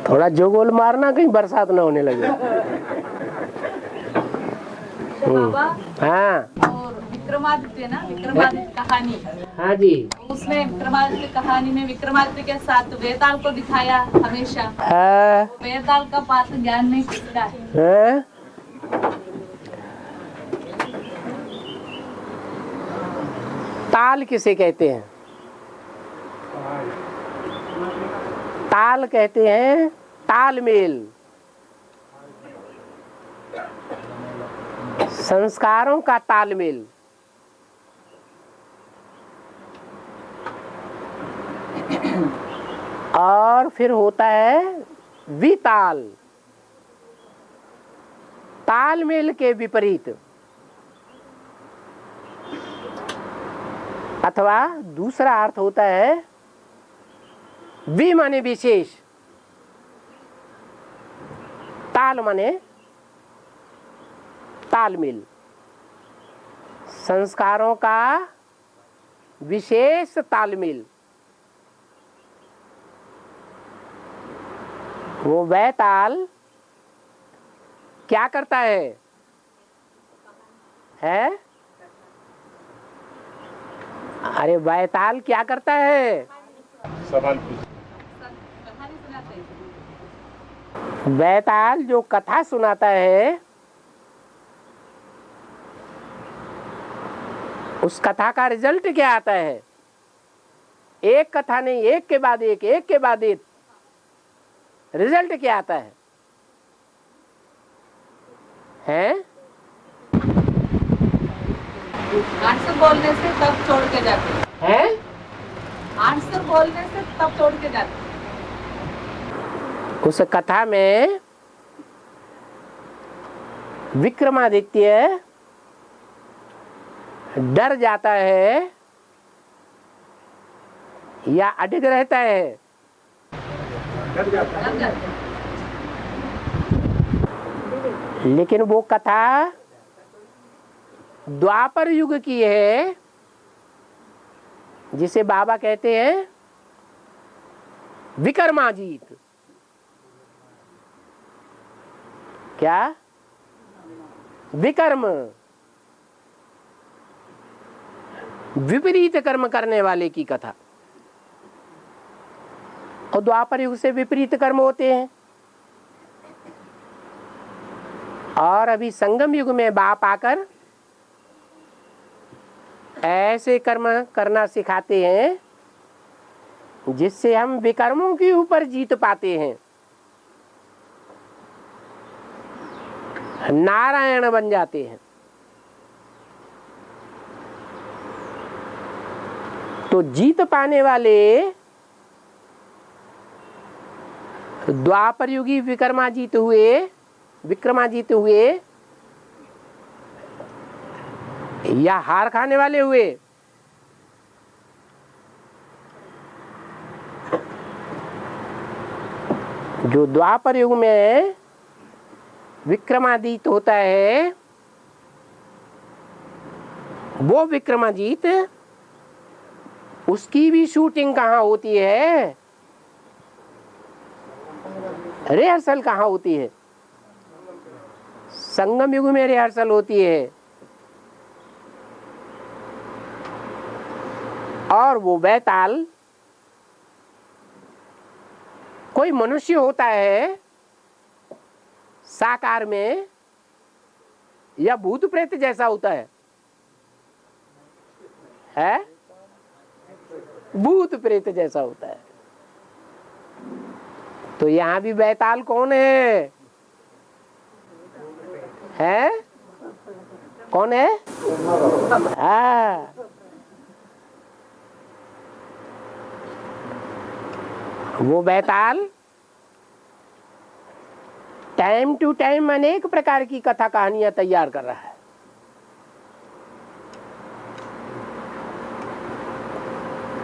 थोड़ा जोगोल मारना, कहीं बरसात ना होने लगे। बाबा हाँ और विक्रमादित्य ना, विक्रमादित्य कहानी, हाँ जी। उसमें विक्रमादित्य कहानी में विक्रमादित्य के साथ वेताल को दिखाया हमेशा। हाँ वेताल का पात्र ज्ञान में किसका है? हाँ? ताल किसे कहते हैं? ताल कहते हैं तालमेल। संस्कारों का तालमेल। और फिर होता है विताल, तालमेल के विपरीत, अथवा दूसरा अर्थ होता है वि माने विशेष, ताल माने तालमेल, संस्कारों का विशेष तालमेल। वो वैताल क्या करता है? अरे वैताल क्या करता है? सवाल कहानी सुनाते हैं। वैताल जो कथा सुनाता है, उस कथा का रिजल्ट क्या आता है? एक कथा नहीं, एक के बाद एक, एक के बाद एक, रिजल्ट क्या आता है? आंसर बोलने से तब छोड़ के जाते हैं? आंसर बोलने से तब छोड़ के जाते। उस कथा में विक्रमादित्य डर जाता है या अडिग रहता है? डर जाता है। लेकिन वो कथा द्वापर युग की है, जिसे बाबा कहते हैं विक्रमाजीत। क्या? विकर्म, विपरीत कर्म करने वाले की कथा। और द्वापर युग से विपरीत कर्म होते हैं। और अभी संगम युग में बाप आकर ऐसे कर्म करना सिखाते हैं जिससे हम विकर्मों के ऊपर जीत पाते हैं, नारायण बन जाते हैं। तो जीत पाने वाले द्वापर युगी विक्रमाजीत हुए या हार खाने वाले हुए? जो द्वापर युग में विक्रमादित्य होता है, वो विक्रमाजीत, उसकी भी शूटिंग कहाँ होती है? रिहर्सल कहाँ होती है? संगम युग में रिहर्सल होती है। और वो वैताल कोई मनुष्य होता है साकार में, या भूत प्रेत जैसा होता है? भूत प्रेत जैसा होता है। तो यहाँ भी वैताल कौन है? कौन है? वो वैताल टाइम टू टाइम अनेक प्रकार की कथा कहानियां तैयार कर रहा है।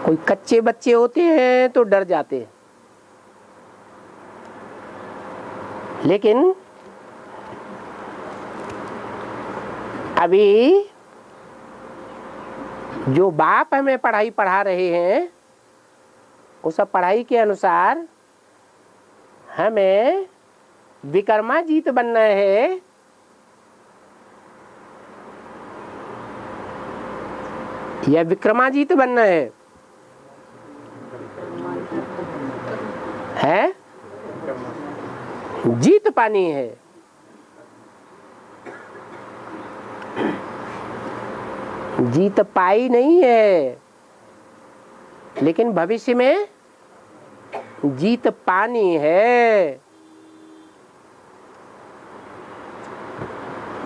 कोई कच्चे बच्चे होते हैं तो डर जाते हैं, लेकिन अभी जो बाप हमें पढ़ाई पढ़ा रहे हैं, उस पढ़ाई के अनुसार हमें विक्रमाजीत बनना है या विक्रमाजीत बनना है? जीत पानी है। जीत पाई नहीं है, लेकिन भविष्य में जीत पानी है।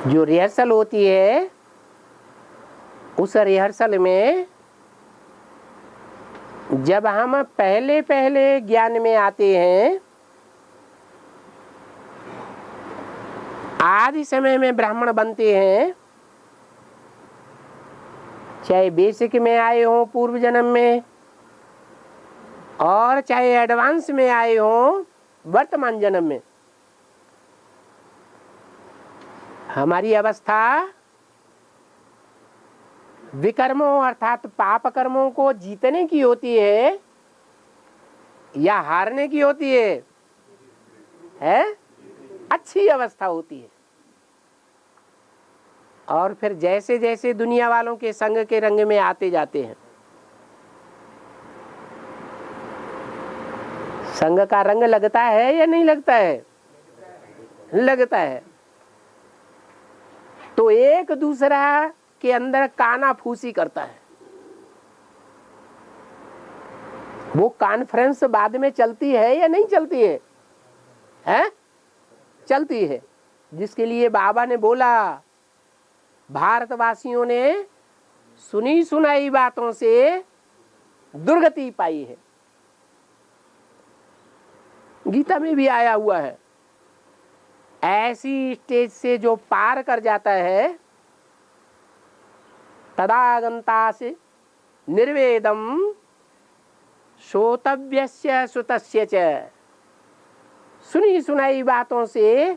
जो रिहर्सल होती है, उस रिहर्सल में जब हम पहले पहले ज्ञान में आते हैं, आदि समय में ब्राह्मण बनते हैं, चाहे बेसिक में आए हो पूर्व जन्म में, और चाहे एडवांस में आए हो वर्तमान जन्म में, हमारी अवस्था विकर्मों अर्थात पाप कर्मों को जीतने की होती है या हारने की होती है? अच्छी अवस्था होती है। और फिर जैसे जैसे दुनिया वालों के संग के रंग में आते जाते हैं, संग का रंग लगता है या नहीं लगता है? लगता है। तो एक दूसरा के अंदर काना फूसी करता है। वो कॉन्फ्रेंस बाद में चलती है या नहीं चलती है? हैं? चलती है। जिसके लिए बाबा ने बोला, भारतवासियों ने सुनी सुनाई बातों से दुर्गति पाई है। गीता में भी आया हुआ है। ऐसी स्टेज से जो पार कर जाता है, तदागंता से निर्वेदम श्रोतव्यस्य श्रुतस्य च। सुनी सुनाई बातों से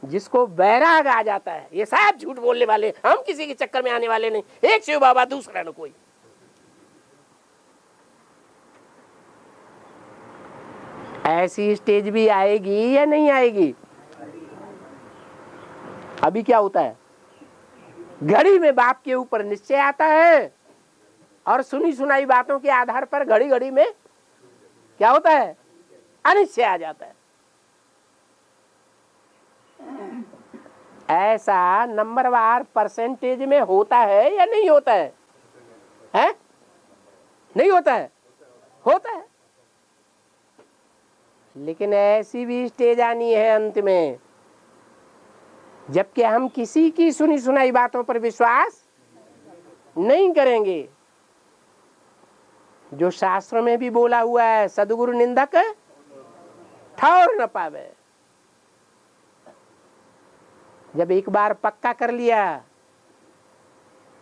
जिसको वैराग आ जाता है, ये सब झूठ बोलने वाले, हम किसी के चक्कर में आने वाले नहीं, एक शिव बाबा दूसरा न कोई। ऐसी स्टेज भी आएगी या नहीं आएगी? अभी क्या होता है, घड़ी में बाप के ऊपर निश्चय आता है और सुनी सुनाई बातों के आधार पर घड़ी घड़ी में क्या होता है, अनिश्चय आ जाता है। ऐसा नंबरवार परसेंटेज में होता है या नहीं होता है? हैं? नहीं होता है? होता है। लेकिन ऐसी भी स्टेज आनी है अंत में, जबकि हम किसी की सुनी सुनाई बातों पर विश्वास नहीं करेंगे। जो शास्त्र में भी बोला हुआ है, सदगुरु निंदक ठौर न पावे। जब एक बार पक्का कर लिया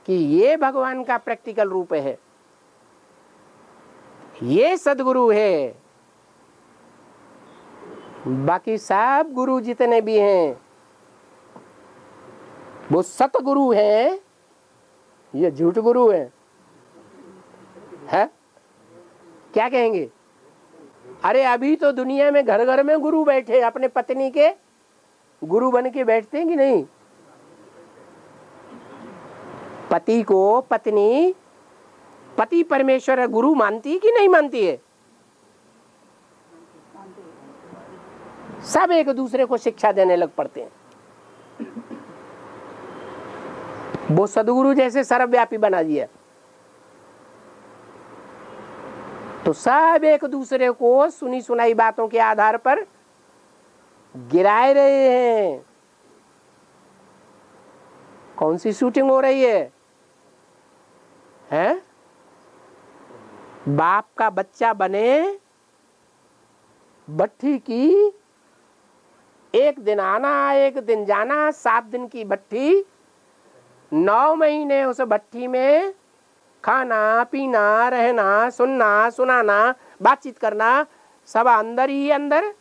कि ये भगवान का प्रैक्टिकल रूप है, ये सदगुरु है, बाकी सब गुरु जितने भी हैं वो सतगुरु हैं, ये झूठ गुरु है? क्या कहेंगे? अरे अभी तो दुनिया में घर घर में गुरु बैठे, अपने पत्नी के गुरु बन के बैठते हैं कि नहीं? पति को पत्नी पति परमेश्वर गुरु मानती कि नहीं मानती है? सब एक दूसरे को शिक्षा देने लग पड़ते हैं। वो सदगुरु जैसे सर्वव्यापी बना दिया, तो सब एक दूसरे को सुनी सुनाई बातों के आधार पर गिराए रहे हैं। कौन सी शूटिंग हो रही है? हैं? बाप का बच्चा बने, भट्ठी की एक दिन आना एक दिन जाना, 7 दिन की भट्ठी, 9 महीने उस भट्ठी में खाना पीना रहना सुनना सुनाना बातचीत करना, सब अंदर ही अंदर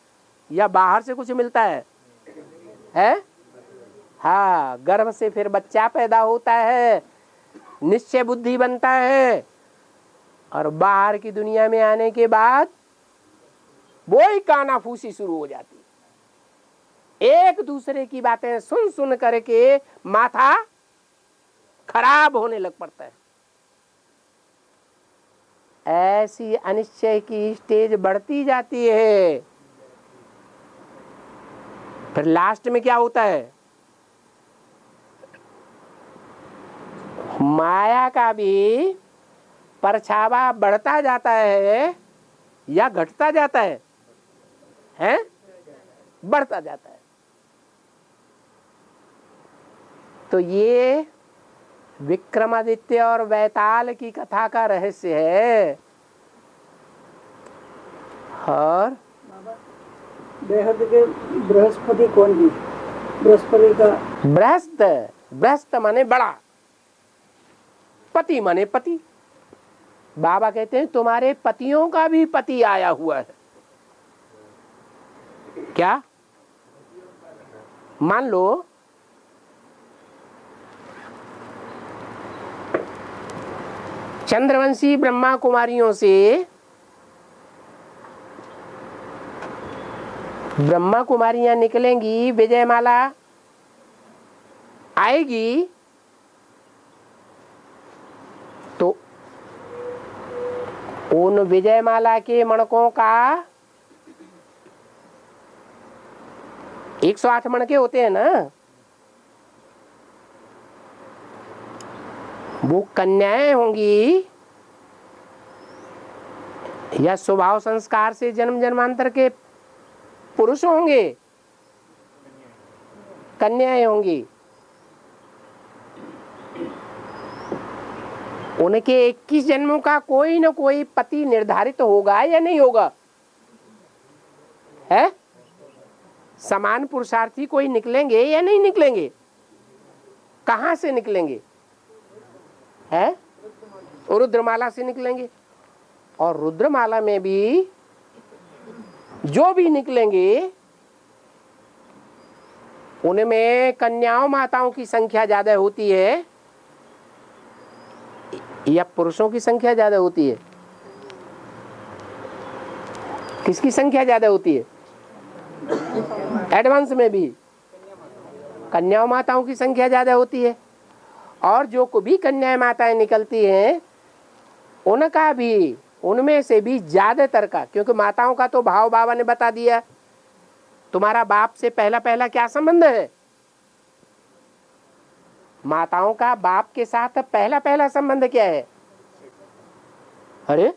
या बाहर से कुछ मिलता है? हाँ, गर्भ से फिर बच्चा पैदा होता है, निश्चय बुद्धि बनता है, और बाहर की दुनिया में आने के बाद वो ही कानाफूसी शुरू हो जाती। एक दूसरे की बातें सुन सुन करके माथा खराब होने लग पड़ता है। ऐसी अनिश्चय की स्टेज बढ़ती जाती है। फिर लास्ट में क्या होता है, माया का भी परछावा बढ़ता जाता है या घटता जाता है, हैं? बढ़ता जाता है। तो ये विक्रमादित्य और वैताल की कथा का रहस्य है। और बेहद के बृहस्पति कौन थी? बृहस्पति का बृहस्पत माने बड़ा, पति माने पति। बाबा कहते हैं तुम्हारे पतियों का भी पति आया हुआ है। क्या? मान लो चंद्रवंशी ब्रह्मा कुमारियों से ब्रह्मा कुमारियां निकलेंगी, विजयमाला आएगी, तो उन विजयमाला के मणकों का 108 मणके होते हैं ना, वो कन्याएं होंगी या स्वभाव संस्कार से जन्म जन्मांतर के पुरुष होंगे? कन्याएं होंगी। उनके 21 जन्मों का कोई न कोई पति निर्धारित होगा या नहीं होगा? है? समान पुरुषार्थी कोई निकलेंगे या नहीं निकलेंगे? कहां से निकलेंगे? है? रुद्रमाला से निकलेंगे। और रुद्रमाला में भी जो भी निकलेंगे उनमें कन्याओं माताओं की संख्या ज्यादा होती है या पुरुषों की संख्या ज्यादा होती है? किसकी संख्या ज्यादा होती है? एडवांस में भी कन्याओं माताओं की संख्या ज्यादा होती है। और जो को भी कन्याएं माताएं निकलती हैं उनका भी, उनमें से भी ज्यादातर का, क्योंकि माताओं का तो भाव बाबा ने बता दिया। तुम्हारा बाप से पहला पहला क्या संबंध है? माताओं का बाप के साथ पहला पहला संबंध क्या है? अरे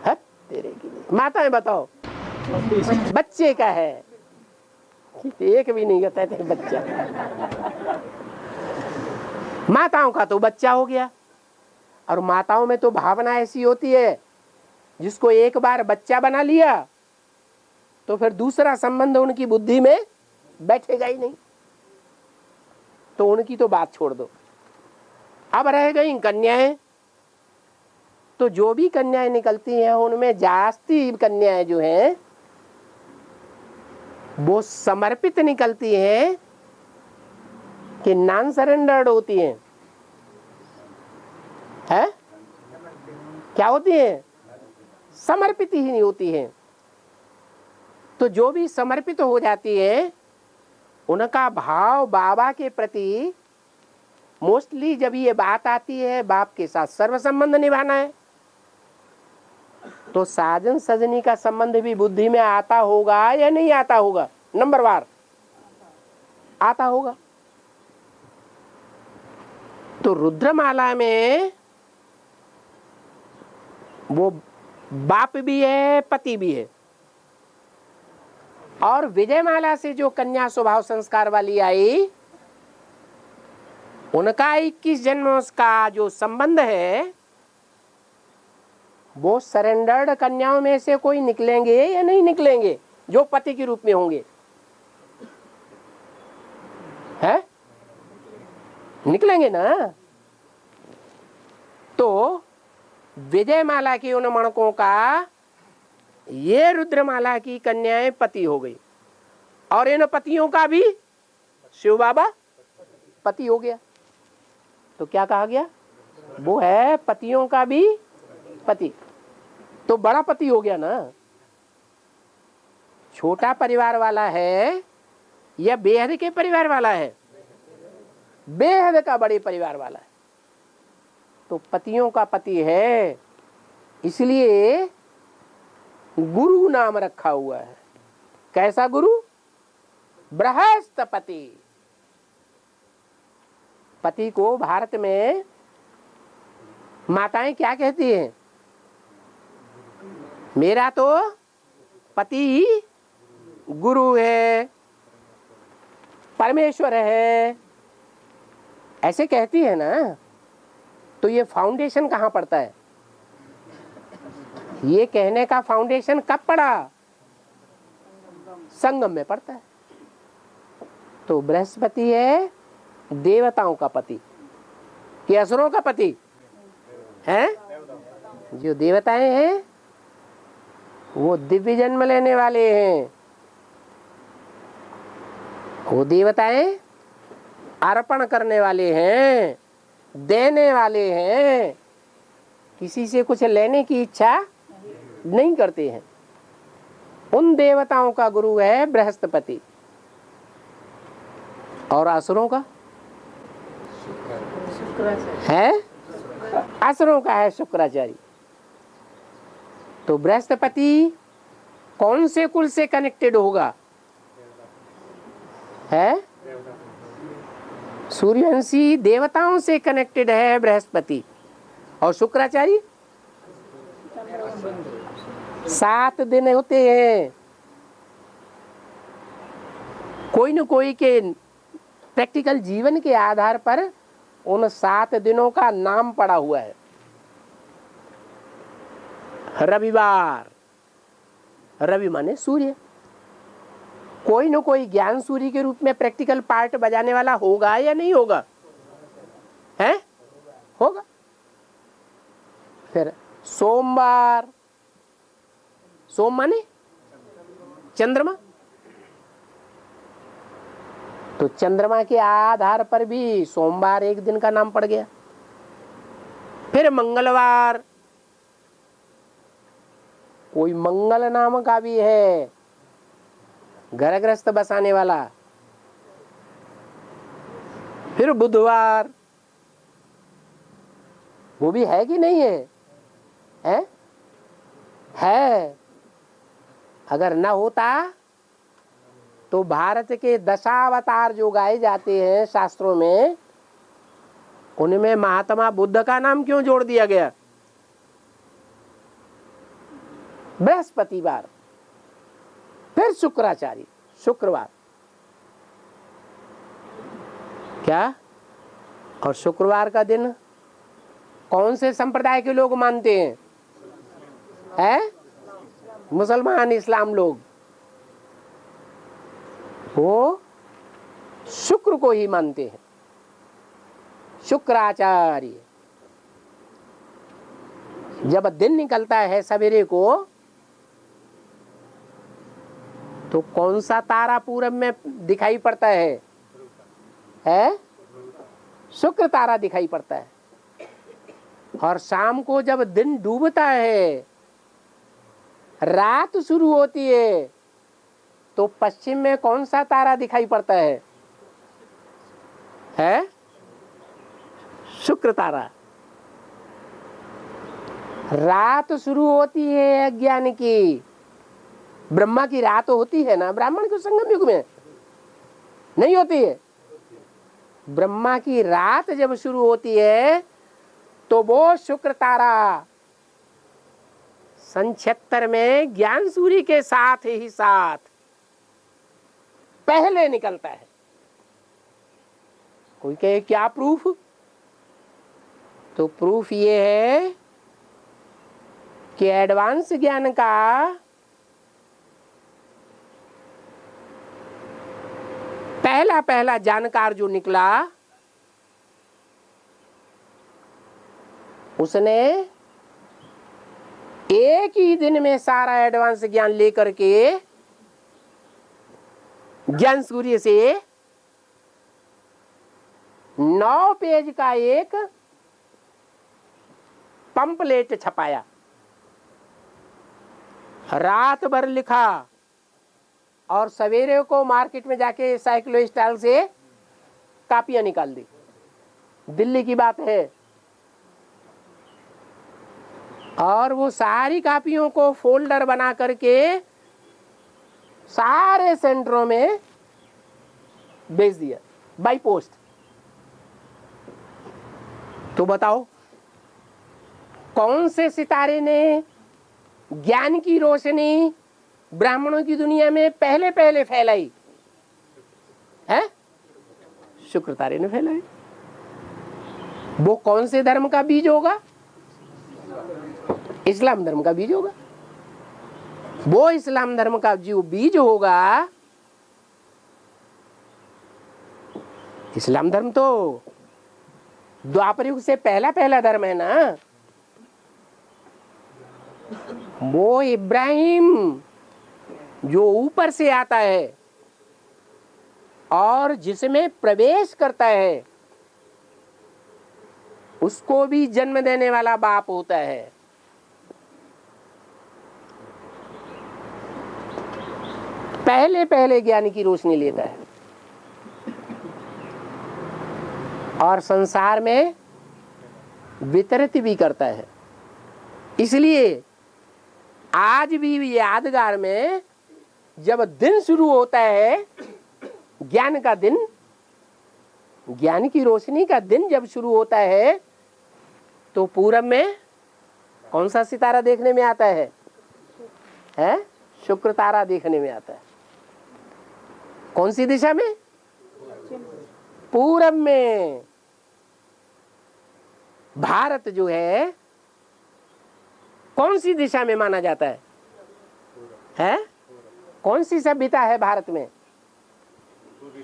हट तेरे की माताएं बताओ। बच्चे का है। एक भी नहीं कहता है बच्चा। माताओं का तो बच्चा हो गया। और माताओं में तो भावना ऐसी होती है, जिसको एक बार बच्चा बना लिया तो फिर दूसरा संबंध उनकी बुद्धि में बैठेगा ही नहीं। तो उनकी तो बात छोड़ दो। अब रह गई कन्याएं। तो जो भी कन्याएं निकलती हैं उनमें जास्ती कन्याएं जो हैं वो समर्पित निकलती हैं कि नॉन सरेंडर्ड होती हैं। है? क्या होती हैं? समर्पित ही नहीं होती हैं। तो जो भी समर्पित हो जाती है उनका भाव बाबा के प्रति मोस्टली, जब ये बात आती है बाप के साथ सर्व संबंध निभाना है, तो साजन सजनी का संबंध भी बुद्धि में आता होगा या नहीं आता होगा? नंबर वार आता होगा। तो रुद्रमाला में वो बाप भी है, पति भी है। और विजयमाला से जो कन्या स्वभाव संस्कार वाली आई, उनका 21 जन्मों का जो संबंध है वो सरेंडर्ड कन्याओं में से कोई निकलेंगे या नहीं निकलेंगे, जो पति के रूप में होंगे? है? निकलेंगे ना। तो विजयमाला की उन मणकों का ये रुद्रमाला की कन्याएं पति हो गई। और इन पतियों का भी शिव बाबा पति हो गया। तो क्या कहा गया? वो है पतियों का भी पति। तो बड़ा पति हो गया ना। छोटा परिवार वाला है या बेहद के परिवार वाला है? बेहद का बड़े परिवार वाला है, तो पतियों का पति है, इसलिए गुरु नाम रखा हुआ है। कैसा गुरु? बृहस्पति। पति को भारत में माताएं क्या कहती हैं? मेरा तो पति गुरु है, परमेश्वर है, ऐसे कहती है ना। तो ये फाउंडेशन कहाँ पड़ता है? ये कहने का फाउंडेशन कब पड़ा? संगम में पड़ता है। तो बृहस्पति है देवताओं का पति कि असुरों का पति है? जो देवताएं हैं वो दिव्य जन्म लेने वाले हैं। वो देवताएं अर्पण करने वाले हैं, देने वाले हैं, किसी से कुछ लेने की इच्छा नहीं करते हैं। उन देवताओं का गुरु है बृहस्पति। और असुरों का है? असुरों का है शुक्राचार्य। तो बृहस्पति कौन से कुल से कनेक्टेड होगा? है सूर्यवंशी देवताओं से कनेक्टेड है बृहस्पति। और शुक्राचार्य 7 दिन होते हैं। कोई न कोई के प्रैक्टिकल जीवन के आधार पर उन 7 दिनों का नाम पड़ा हुआ है। रविवार, रवि माने सूर्य। कोई न कोई ज्ञान सूर्य के रूप में प्रैक्टिकल पार्ट बजाने वाला होगा या नहीं होगा? है? होगा। फिर सोमवार, सोम माने चंद्रमा। तो चंद्रमा के आधार पर भी सोमवार एक दिन का नाम पड़ गया। फिर मंगलवार, कोई मंगल नाम का भी है, घर गृहस्थ बसाने वाला। फिर बुधवार, वो भी है कि नहीं है? है। अगर न होता तो भारत के दशावतार जो गाए जाते हैं शास्त्रों में, उनमें महात्मा बुद्ध का नाम क्यों जोड़ दिया गया? बृहस्पतिवार। फिर शुक्राचार्य, शुक्रवार। क्या? और शुक्रवार का दिन कौन से संप्रदाय के लोग मानते हैं? मुसलमान, इस्लाम लोग। वो शुक्र को ही मानते हैं, शुक्राचार्य। जब दिन निकलता है सवेरे को, तो कौन सा तारा पूरब में दिखाई पड़ता है? शुक्र तारा दिखाई पड़ता है। और शाम को जब दिन डूबता है, रात शुरू होती है, तो पश्चिम में कौन सा तारा दिखाई पड़ता है? शुक्र तारा। रात शुरू होती है अज्ञान की। ब्रह्मा की रात होती है ना ब्राह्मण के संगम युग में? नहीं होती है। ब्रह्मा की रात जब शुरू होती है तो वो शुक्र तारा सन 76 में ज्ञान सूर्य के साथ ही साथ पहले निकलता है। कोई कहे क्या प्रूफ? तो प्रूफ ये है कि एडवांस ज्ञान का पहला जानकार जो निकला, उसने एक ही दिन में सारा एडवांस ज्ञान लेकर के ज्ञान सूर्य से 9 पेज का एक पंपलेट छपाया। रात भर लिखा और सवेरे को मार्केट में जाके साइक्लो स्टाइल से कापियां निकाल दी। दिल्ली की बात है। और वो सारी कापियों को फोल्डर बना करके सारे सेंटरों में भेज दिया बाई पोस्ट। तो बताओ कौन से सितारे ने ज्ञान की रोशनी ब्राह्मणों की दुनिया में पहले पहले फैलाई है? शुक्र तारे ने फैलाई। वो कौन से धर्म का बीज होगा? इस्लाम धर्म का बीज होगा। वो इस्लाम धर्म का जो बीज होगा, इस्लाम धर्म तो द्वापर युग से पहला पहला धर्म है ना। वो इब्राहिम जो ऊपर से आता है और जिसमें प्रवेश करता है, उसको भी जन्म देने वाला बाप होता है। पहले पहले ज्ञान की रोशनी लेता है और संसार में वितरित भी करता है। इसलिए आज भी यादगार में जब दिन शुरू होता है, ज्ञान का दिन, ज्ञान की रोशनी का दिन जब शुरू होता है, तो पूरब में कौन सा सितारा देखने में आता है? शुक्र तारा देखने में आता है। कौन सी दिशा में? पूरब में। भारत जो है कौन सी दिशा में माना जाता है? कौन सी सभ्यता है भारत में?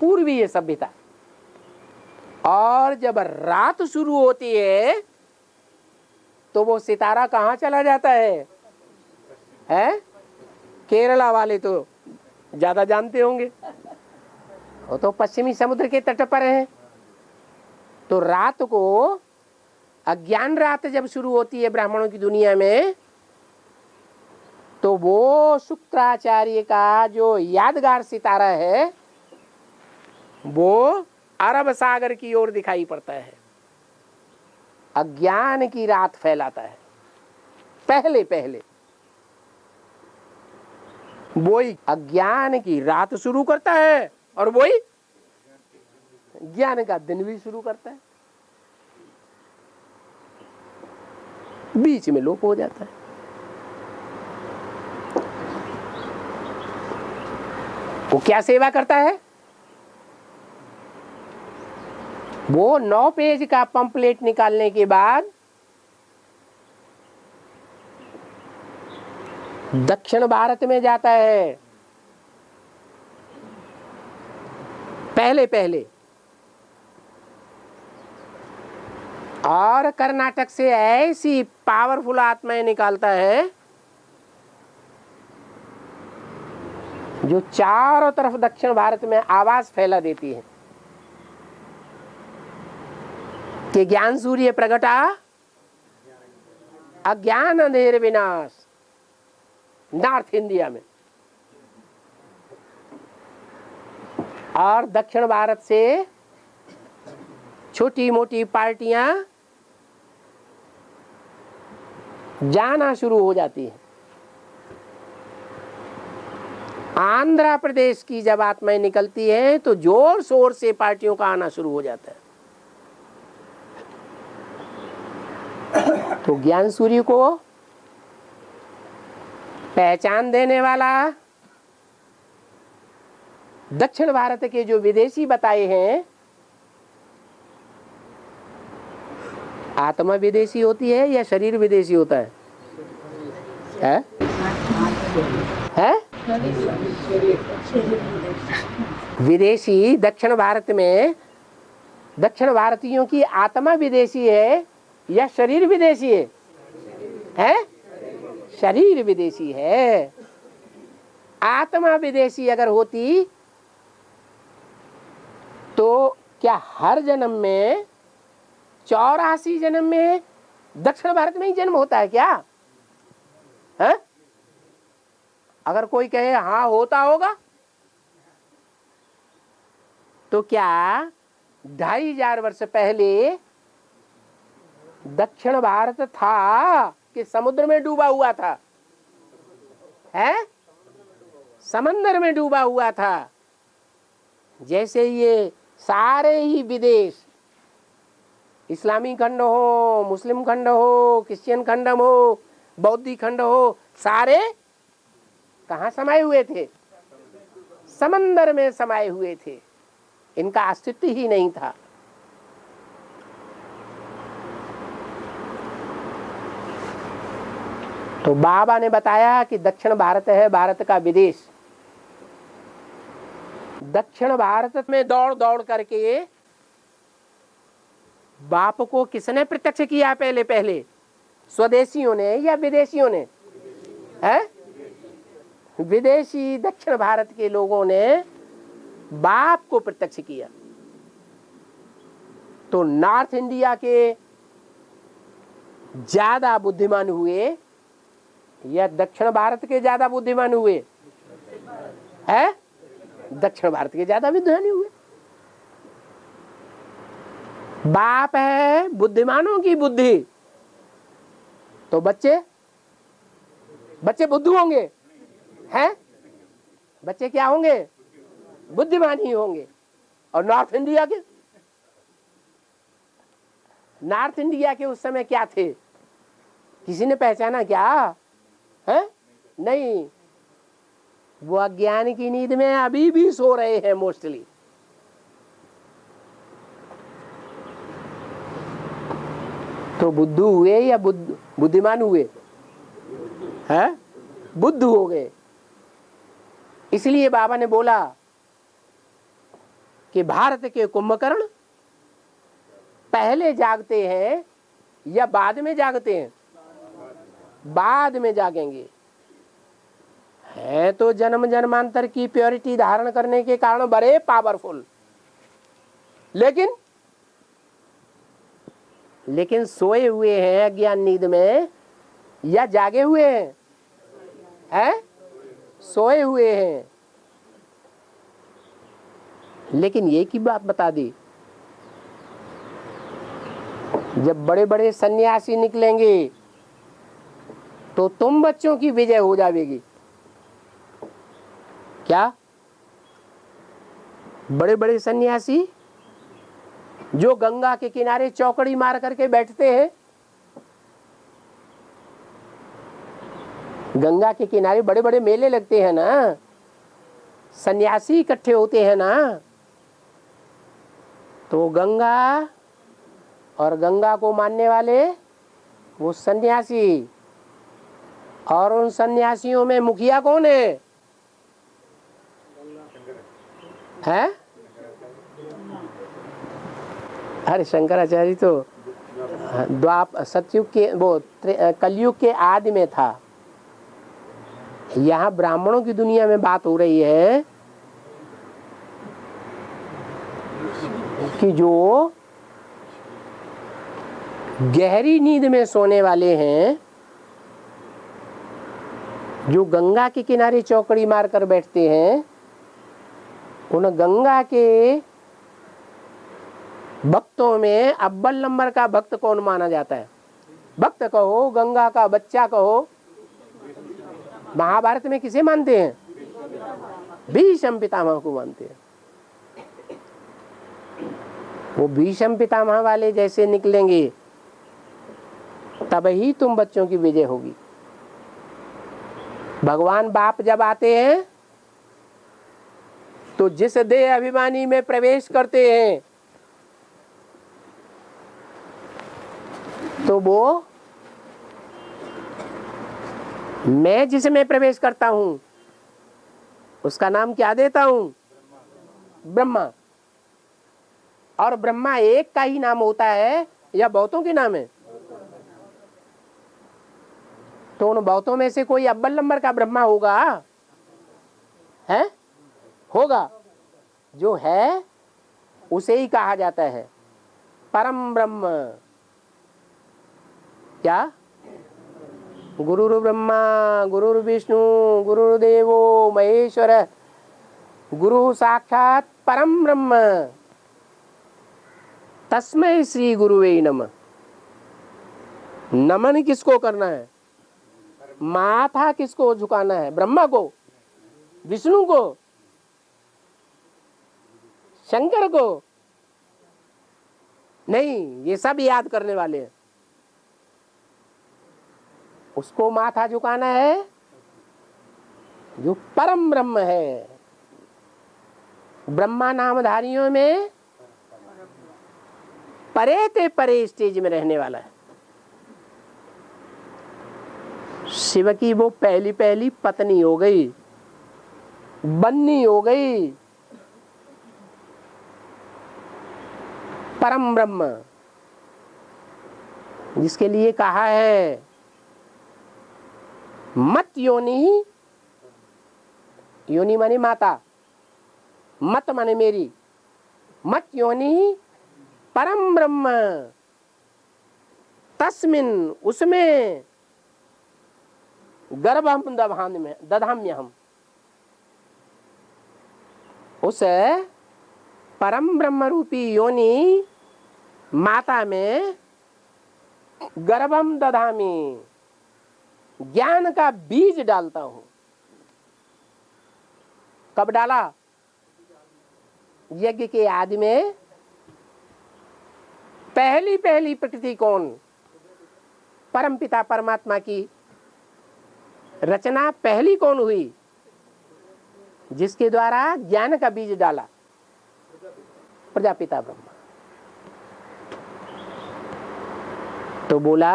पूर्वीय सभ्यता। और जब रात शुरू होती है तो वो सितारा कहाँ चला जाता है? केरला वाले तो ज्यादा जानते होंगे, वो तो पश्चिमी समुद्र के तट पर है। तो रात को अज्ञान रात जब शुरू होती है ब्राह्मणों की दुनिया में, तो वो शुक्राचार्य का जो यादगार सितारा है वो अरब सागर की ओर दिखाई पड़ता है, अज्ञान की रात फैलाता है। पहले पहले वही अज्ञान की रात शुरू करता है और वही ज्ञान का दिन भी शुरू करता है, बीच में लोप हो जाता है। वो क्या सेवा करता है? वो 9 पेज का पंपलेट निकालने के बाद दक्षिण भारत में जाता है। पहले पहले और कर्नाटक से ऐसी पावरफुल आत्माएं निकालता है जो चारों तरफ दक्षिण भारत में आवाज फैला देती है कि ज्ञान सूर्य प्रगटा, अज्ञान अंधेर विनाश। नॉर्थ इंडिया में और दक्षिण भारत से छोटी मोटी पार्टियां जाना शुरू हो जाती है। आंध्र प्रदेश की जब आत्माएं निकलती है तो जोर शोर से पार्टियों का आना शुरू हो जाता है। तो ज्ञान सूर्य को पहचान देने वाला दक्षिण भारत के जो विदेशी बताए हैं, आत्मा विदेशी होती है या शरीर विदेशी होता है? है? विदेशी दक्षिण भारत में, दक्षिण भारतीयों की आत्मा विदेशी है या शरीर विदेशी है? शरीर विदेशी है। आत्मा विदेशी अगर होती तो क्या हर जन्म में 84 जन्म में दक्षिण भारत में ही जन्म होता है क्या? है? अगर कोई कहे हाँ होता होगा, तो क्या 2500 वर्ष पहले दक्षिण भारत था कि समुद्र में डूबा हुआ था? है, समंदर में डूबा हुआ था। जैसे ये सारे ही विदेश, इस्लामी खंड हो, मुस्लिम खंड हो, क्रिश्चियन खंड हो, बौद्धिक खंड हो, सारे कहाँ समाये हुए थे? समंदर में समाये हुए थे। इनका अस्तित्व ही नहीं था। तो बाबा ने बताया कि दक्षिण भारत है भारत का विदेश। दक्षिण भारत में दौड़ दौड़ करके बाप को किसने प्रत्यक्ष किया? पहले पहले स्वदेशियों ने या विदेशियों ने? है, विदेशी दक्षिण भारत के लोगों ने बाप को प्रत्यक्ष किया। तो नॉर्थ इंडिया के ज्यादा बुद्धिमान हुए या दक्षिण भारत के ज्यादा बुद्धिमान हुए? है, दक्षिण भारत के ज्यादा बुद्धिमान हुए। बाप है बुद्धिमानों की बुद्धि, तो बच्चे बुद्धू होंगे। हैं, बच्चे क्या होंगे? बुद्धिमान ही होंगे। और नॉर्थ इंडिया के उस समय क्या थे? किसी ने पहचाना क्या? है, नहीं, वो अज्ञान की नींद में अभी भी सो रहे हैं मोस्टली। तो बुद्धू हुए या बुद्धिमान हुए? हैं, बुद्धू हो गए। इसलिए बाबा ने बोला कि भारत के कुंभकर्ण पहले जागते हैं या बाद में जागते हैं? बाद में जागेंगे। है तो जन्म जन्मांतर की प्योरिटी धारण करने के कारण बड़े पावरफुल, लेकिन सोए हुए हैं अज्ञान नींद में या जागे हुए हैं? हैं, सोए हुए हैं। लेकिन ये की बात बता दी, जब बड़े बड़े सन्यासी निकलेंगे तो तुम बच्चों की विजय हो जाएगी। क्या? बड़े बड़े सन्यासी जो गंगा के किनारे चौकड़ी मार करके बैठते हैं, गंगा के किनारे बड़े बड़े मेले लगते हैं ना, सन्यासी इकट्ठे होते हैं ना, तो गंगा और गंगा को मानने वाले वो सन्यासी, और उन सन्यासियों में मुखिया कौन है? हैं? अरे शंकराचार्य तो सतयुग के वो कलयुग के आदि में था। यहाँ ब्राह्मणों की दुनिया में बात हो रही है कि जो गहरी नींद में सोने वाले हैं, जो गंगा के किनारे चौकड़ी मारकर बैठते हैं, उन गंगा के भक्तों में अव्वल नंबर का भक्त कौन माना जाता है? भक्त कहो, गंगा का बच्चा कहो, महाभारत में किसे मानते हैं? भीष्म पितामह को मानते हैं। वो भीष्म पितामह वाले जैसे निकलेंगे तब ही तुम बच्चों की विजय होगी। भगवान बाप जब आते हैं तो जिस देह अभिमानी में प्रवेश करते हैं तो वो, मैं जिसमें प्रवेश करता हूं उसका नाम क्या देता हूं? ब्रह्मा। और ब्रह्मा एक का ही नाम होता है या बहुतों के नाम है? तो उन बहुतों में से कोई अव्वल नंबर का ब्रह्मा होगा? है, होगा। जो है उसे ही कहा जाता है परम ब्रह्म। क्या? गुरुर्ब्रह्मा गुरुर्विष्णु गुरुर्देवो महेश्वर गुरु साक्षात परम ब्रह्म तस्मै श्री गुरुवे नमः। नमन किसको करना है? माथा किसको झुकाना है? ब्रह्मा को, विष्णु को, शंकर को नहीं, ये सब याद करने वाले हैं। उसको माथा झुकाना है जो परम ब्रह्म है। ब्रह्मा नामधारियों में परे ते परे स्टेज में रहने वाला है। शिव की वो पहली पहली पत्नी हो गई, बन्नी हो गई, परम ब्रह्म, जिसके लिए कहा है मत योनि, योनि माने माता, मत माने मेरी, मत योनि परम ब्रह्म तस्मिन, उसमें गर्भम दधाम्य हम, उस परम ब्रह्म रूपी योनि माता में गर्भम दधामी, ज्ञान का बीज डालता हूं। कब डाला? यज्ञ के आदि में। पहली पहली प्रकृति कौन? परम पिता परमात्मा की रचना पहली कौन हुई? जिसके द्वारा ज्ञान का बीज डाला, प्रजापिता ब्रह्मा। तो बोला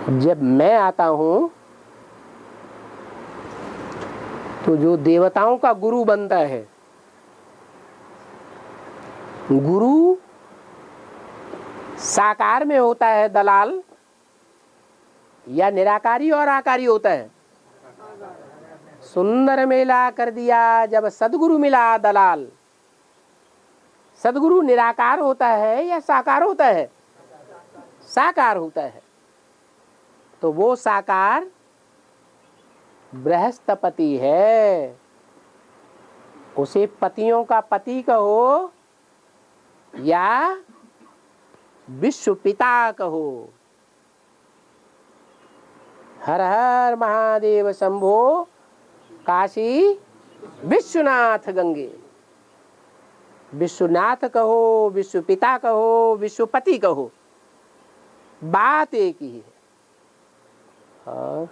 जब मैं आता हूं तो जो देवताओं का गुरु बनता है, गुरु साकार में होता है दलाल, या निराकारी और आकारी होता है? सुंदर मेला कर दिया जब सदगुरु मिला दलाल। सदगुरु निराकार होता है या साकार होता है? साकार होता है। तो वो साकार बृहस्पति है। उसे पतियों का पति कहो या विश्व पिता कहो। हर हर महादेव शंभो काशी विश्वनाथ गंगे। विश्वनाथ कहो, विश्व पिता कहो, विश्वपति कहो, बात एक ही है। हाँ।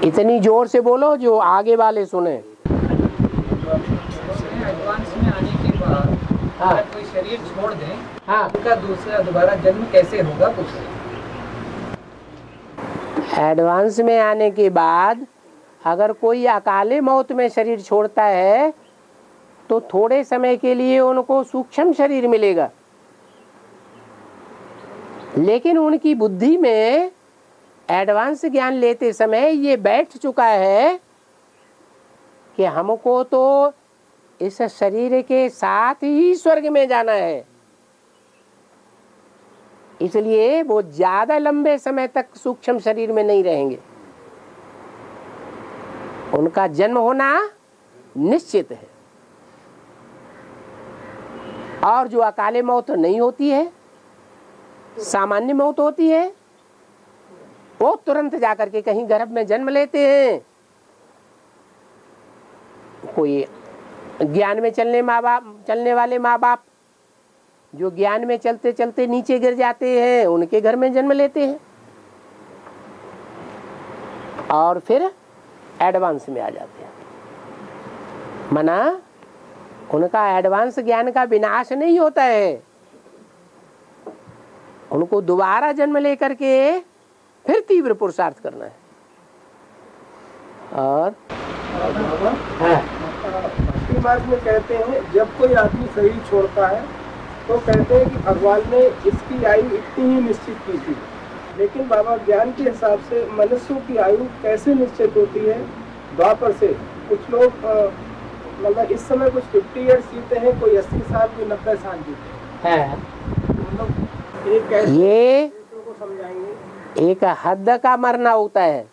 इतनी जोर से बोलो जो आगे वाले सुने। एडवांस में आने के बाद हाँ। अगर कोई शरीर छोड़ दे, हाँ। उनका दोबारा जन्म कैसे होगा? कुछ एडवांस में आने के बाद अगर कोई अकाले मौत में शरीर छोड़ता है तो थोड़े समय के लिए उनको सूक्ष्म शरीर मिलेगा, लेकिन उनकी बुद्धि में एडवांस ज्ञान लेते समय ये बैठ चुका है कि हमको तो इस शरीर के साथ ही स्वर्ग में जाना है। इसलिए वो ज्यादा लंबे समय तक सूक्ष्म शरीर में नहीं रहेंगे। उनका जन्म होना निश्चित है। और जो अकाले मौत नहीं होती है, सामान्य मौत होती है, वो तुरंत जाकर के कहीं गर्भ में जन्म लेते हैं। कोई ज्ञान में चलने वाले माँ बाप जो ज्ञान में चलते चलते नीचे गिर जाते हैं, उनके घर में जन्म लेते हैं और फिर एडवांस में आ जाते हैं। मना उनका एडवांस ज्ञान का विनाश नहीं होता है, उनको दोबारा जन्म लेकर के फिर तीव्र पुरुषार्थ करना है। और भक्ति मार्ग में कहते हैं जब कोई आदमी शरीर छोड़ता है तो कहते हैं कि भगवान ने इसकी आयु इतनी ही निश्चित की थी, लेकिन बाबा ज्ञान के हिसाब से मनुष्यों की आयु कैसे निश्चित होती है द्वापर से कुछ लोग मतलब इस समय कुछ 50 ईयर्स जीते हैं, कोई 80 साल, कोई 90 साल जीते हैं। है मतलब ये कैसे ये को समझाएंगे? एक हद का मरना होता है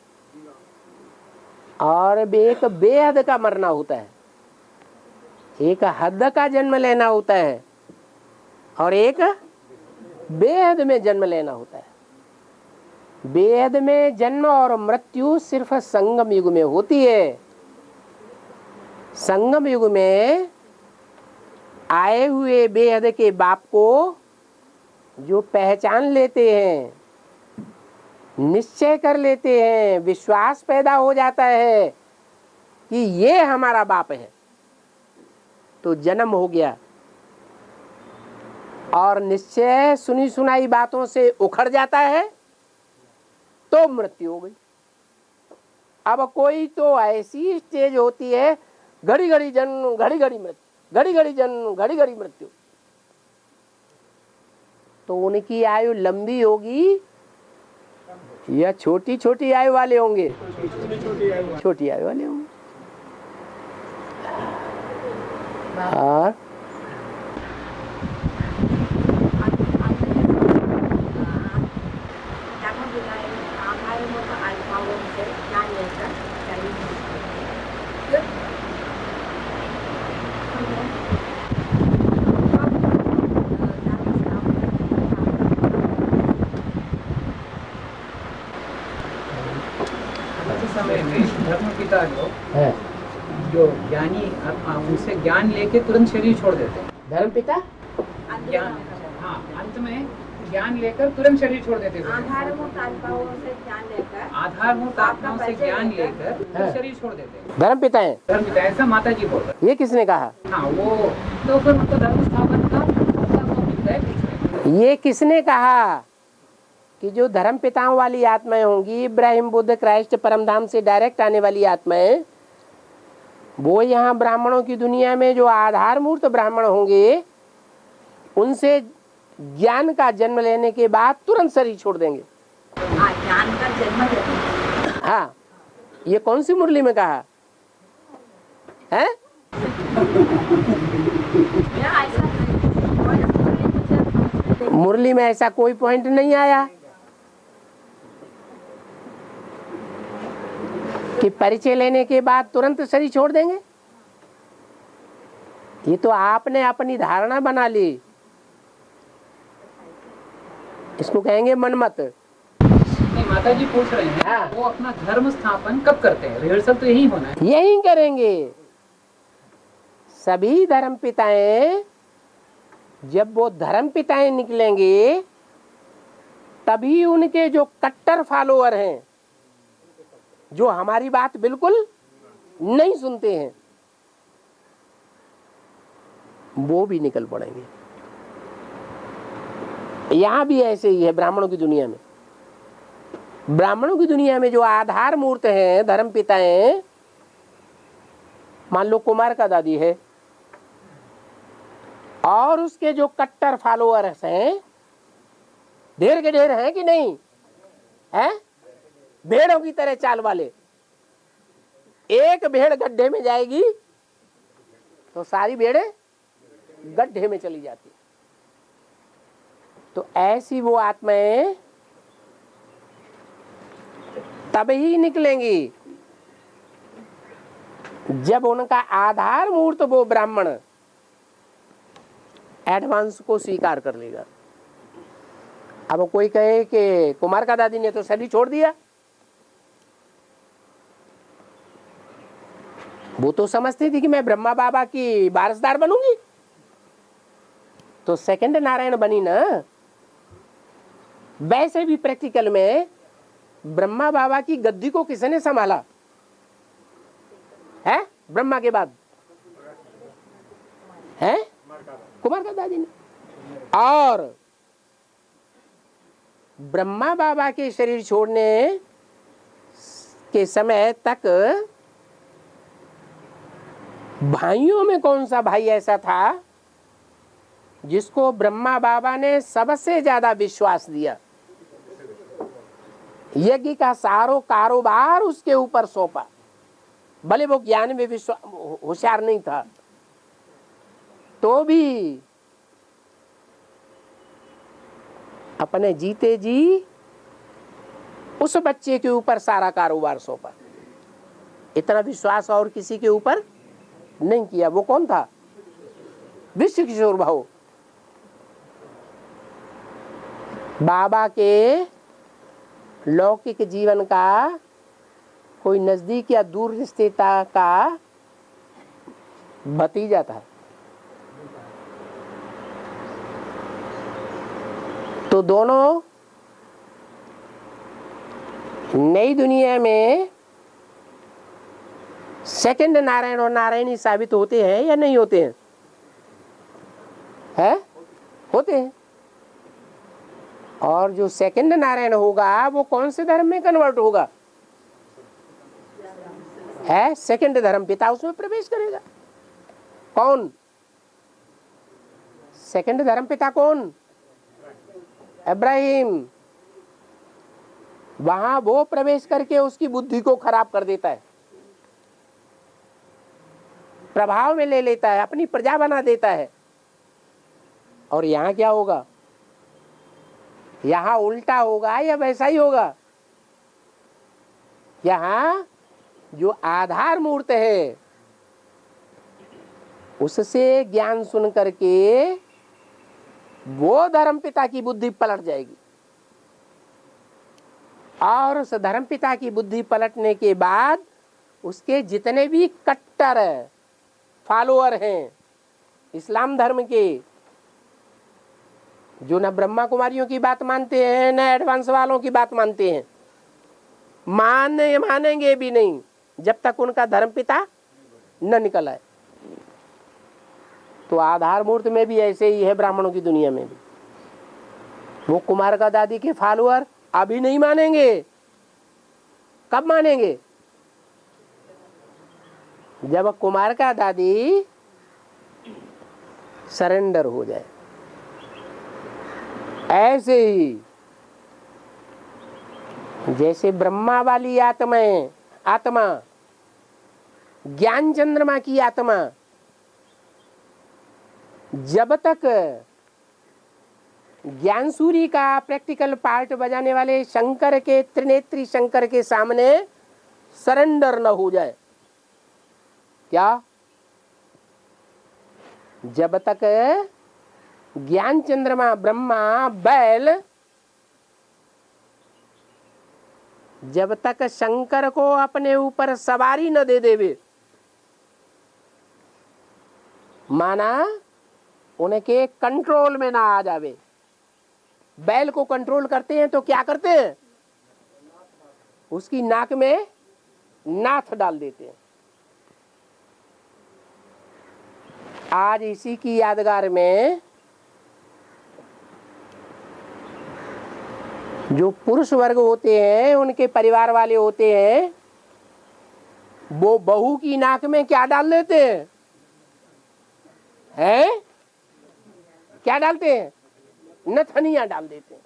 और एक बेहद का मरना होता है। एक हद का जन्म लेना होता है और एक बेहद में जन्म लेना होता है। बेहद में जन्म और मृत्यु सिर्फ संगम युग में होती है। संगम युग में आए हुए बेहद के बाप को जो पहचान लेते हैं, निश्चय कर लेते हैं, विश्वास पैदा हो जाता है कि ये हमारा बाप है, तो जन्म हो गया और निश्चय सुनी सुनाई बातों से उखड़ जाता है तो मृत्यु हो गई। अब कोई तो ऐसी स्टेज होती है, घड़ी घड़ी जन्म, घड़ी घड़ी मृत्यु, घड़ी घड़ी जन्म, घड़ी घड़ी मृत्यु। तो उनकी आयु लंबी होगी या छोटी छोटी आयु वाले होंगे? छोटी आयु वाले होंगे। और समय में धर्मपिता लोग है जो ज्ञानी उनसे ज्ञान लेके तुरंत शरीर छोड़ देते हैं। धर्मपिता ज्ञान, हाँ, अंत में ज्ञान लेकर तुरंत शरीर छोड़ देते हैं। आधारभूत आत्माओं से ज्ञान लेकर आधारभूत आत्माओं से ज्ञान लेकर हाँ। फिर शरीर छोड़ देते हैं। धर्मपिता है। धर्मपिता ऐसा माता जी बोल रहे ये किसने कहा? हैं। हाँ, वो तो फिर मतलब धर्म स्थापन का वो मिलता है बीच में। ये किसने कहा कि जो धर्म पिताओं वाली आत्माएं होंगी, इब्राहिम, बुद्ध, क्राइस्ट, परमधाम से डायरेक्ट आने वाली आत्माएं, वो यहाँ ब्राह्मणों की दुनिया में जो आधार मूर्त ब्राह्मण होंगे, उनसे ज्ञान का जन्म लेने के बाद तुरंत शरीर छोड़ देंगे। ज्ञान का जन्म लेते हैं। हाँ, ये कौन सी मुरली में कहा है? या ऐसा मुरली में ऐसा कोई पॉइंट नहीं आया कि परिचय लेने के बाद तुरंत शरीर छोड़ देंगे। ये तो आपने अपनी धारणा बना ली, इसको कहेंगे मनमत। नहीं, माता जी पूछ रहे हैं हाँ। वो अपना धर्म स्थापन कब करते हैं? रिहर्सल तो यही होना है। यही करेंगे सभी धर्म पिताएं। जब वो धर्म पिताएं निकलेंगे तभी उनके जो कट्टर फॉलोअर हैं, जो हमारी बात बिल्कुल नहीं सुनते हैं, वो भी निकल पड़ेंगे। यहां भी ऐसे ही है ब्राह्मणों की दुनिया में। ब्राह्मणों की दुनिया में जो आधार मूर्त हैं, धर्म पिताएं, मान लो कुमार का दादी है और उसके जो कट्टर फॉलोअर्स हैं, ढेर के ढेर हैं कि नहीं है? भेड़ों की तरह चाल वाले। एक भेड़ गड्ढे में जाएगी तो सारी भेड़ें गड्ढे में चली जाती। तो ऐसी वो आत्माएं तब ही निकलेंगी जब उनका आधार मूर्त वो ब्राह्मण एडवांस को स्वीकार कर लेगा। अब कोई कहे कि कुमार का दादी ने तो शरीर छोड़ दिया, वो तो समझती थी कि मैं ब्रह्मा बाबा की वारसदार बनूंगी, तो सेकंड नारायण बनी ना। वैसे भी प्रैक्टिकल में ब्रह्मा बाबा की गद्दी को किसने संभाला है? ब्रह्मा के बाद है कुमार का दादी ने। और ब्रह्मा बाबा के शरीर छोड़ने के समय तक भाइयों में कौन सा भाई ऐसा था जिसको ब्रह्मा बाबा ने सबसे ज्यादा विश्वास दिया? यज्ञ का सारो कारोबार उसके ऊपर सौंपा। भले वो ज्ञान में होशियार नहीं था, तो भी अपने जीते जी उस बच्चे के ऊपर सारा कारोबार सौंपा। इतना विश्वास और किसी के ऊपर नहीं किया। वो कौन था? विश्व किशोर भाऊ। बाबा के लौकिक जीवन का कोई नजदीक या दूर रिश्तेदार का भतीजा था। तो दोनों नई दुनिया में सेकंड नारायण और नारायणी साबित होते हैं या नहीं होते हैं? है? होते हैं। और जो सेकंड नारायण होगा वो कौन से धर्म में कन्वर्ट होगा? है सेकंड धर्म पिता, उसमें प्रवेश करेगा। कौन सेकंड धर्म पिता? कौन? इब्राहिम। वहां वो प्रवेश करके उसकी बुद्धि को खराब कर देता है, प्रभाव में ले लेता है, अपनी प्रजा बना देता है। और यहाँ क्या होगा? यहाँ उल्टा होगा या वैसा ही होगा? यहाँ जो आधार मूर्त है उससे ज्ञान सुन करके वो धर्मपिता की बुद्धि पलट जाएगी, और उस धर्मपिता की बुद्धि पलटने के बाद उसके जितने भी कट्टर फॉलोअर हैं इस्लाम धर्म के, जो न ब्रह्मा कुमारियों की बात मानते हैं न एडवांस वालों की बात मानते हैं, मानेंगे भी नहीं जब तक उनका धर्मपिता न निकल आए। तो आधार मूर्त में भी ऐसे ही है, ब्राह्मणों की दुनिया में भी। वो कुमार का दादी के फॉलोअर अभी नहीं मानेंगे। कब मानेंगे? जब कुमार का दादी सरेंडर हो जाए। ऐसे ही जैसे ब्रह्मा वाली आत्मा ज्ञान चंद्रमा की आत्मा जब तक ज्ञान सूरी का प्रैक्टिकल पार्ट बजाने वाले शंकर के, त्रिनेत्री शंकर के सामने सरेंडर न हो जाए, क्या? जब तक ज्ञान चंद्रमा ब्रह्मा बैल जब तक शंकर को अपने ऊपर सवारी न दे देवे, माना उनके कंट्रोल में ना आ जावे। बैल को कंट्रोल करते हैं तो क्या करते हैं? उसकी नाक में नाथ डाल देते हैं। आज इसी की यादगार में जो पुरुष वर्ग होते हैं, उनके परिवार वाले होते हैं, वो बहू की नाक में क्या डाल देते हैं? हैं? क्या डालते हैं? नथनिया डाल देते हैं।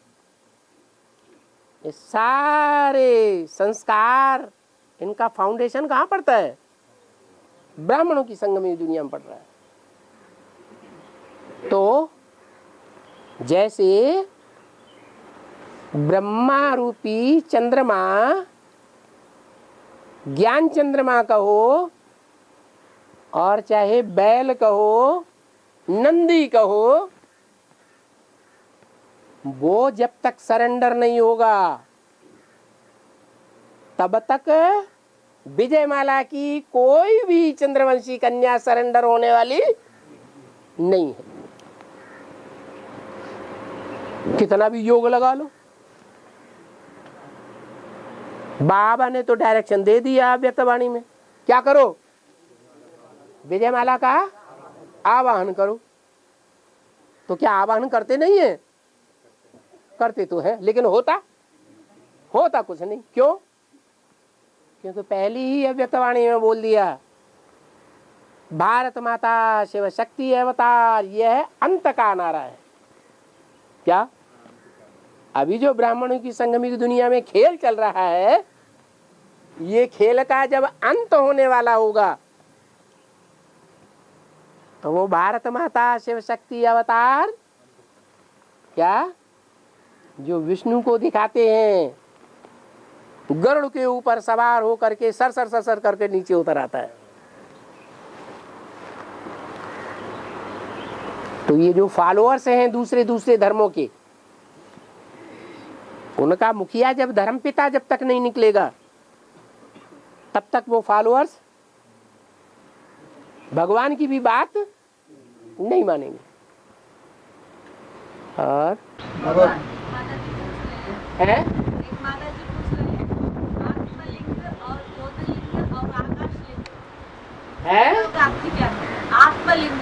ये सारे संस्कार, इनका फाउंडेशन कहाँ पड़ता है? ब्राह्मणों की संगमी दुनिया में पड़ रहा है। तो जैसे ब्रह्मा रूपी चंद्रमा, ज्ञान चंद्रमा कहो और चाहे बैल कहो, नंदी कहो, वो जब तक सरेंडर नहीं होगा तब तक विजयमाला की कोई भी चंद्रवंशी कन्या सरेंडर होने वाली नहीं है। कितना भी योग लगा लो, बाबा ने तो डायरेक्शन दे दिया व्यक्तवाणी में, क्या करो? विजयमाला का आवाहन करो। तो क्या आवाहन करते नहीं है? करते तो है, लेकिन होता कुछ नहीं। क्यों? क्योंकि पहली ही अव्यक्तवाणी में बोल दिया, भारत माता शिव शक्ति अवतार, यह अंत का नारा है। क्या? अभी जो ब्राह्मणों की संगमी की दुनिया में खेल चल रहा है, ये खेल का जब अंत होने वाला होगा तो वो भारत माता शिव शक्ति अवतार क्या जो विष्णु को दिखाते हैं गरुड़ के ऊपर सवार होकर के सर करके नीचे उतर आता है। तो ये जो फॉलोअर्स हैं दूसरे दूसरे धर्मों के, उनका मुखिया जब धर्मपिता जब तक नहीं निकलेगा तब तक वो फॉलोअर्स भगवान की भी बात नहीं मानेंगे। और है एक माता जी पूछ रहे हैं आत्मलिंग और ज्योतिर्लिंग और आकाशलिंग है तो आपकी क्या है? आत्मलिंग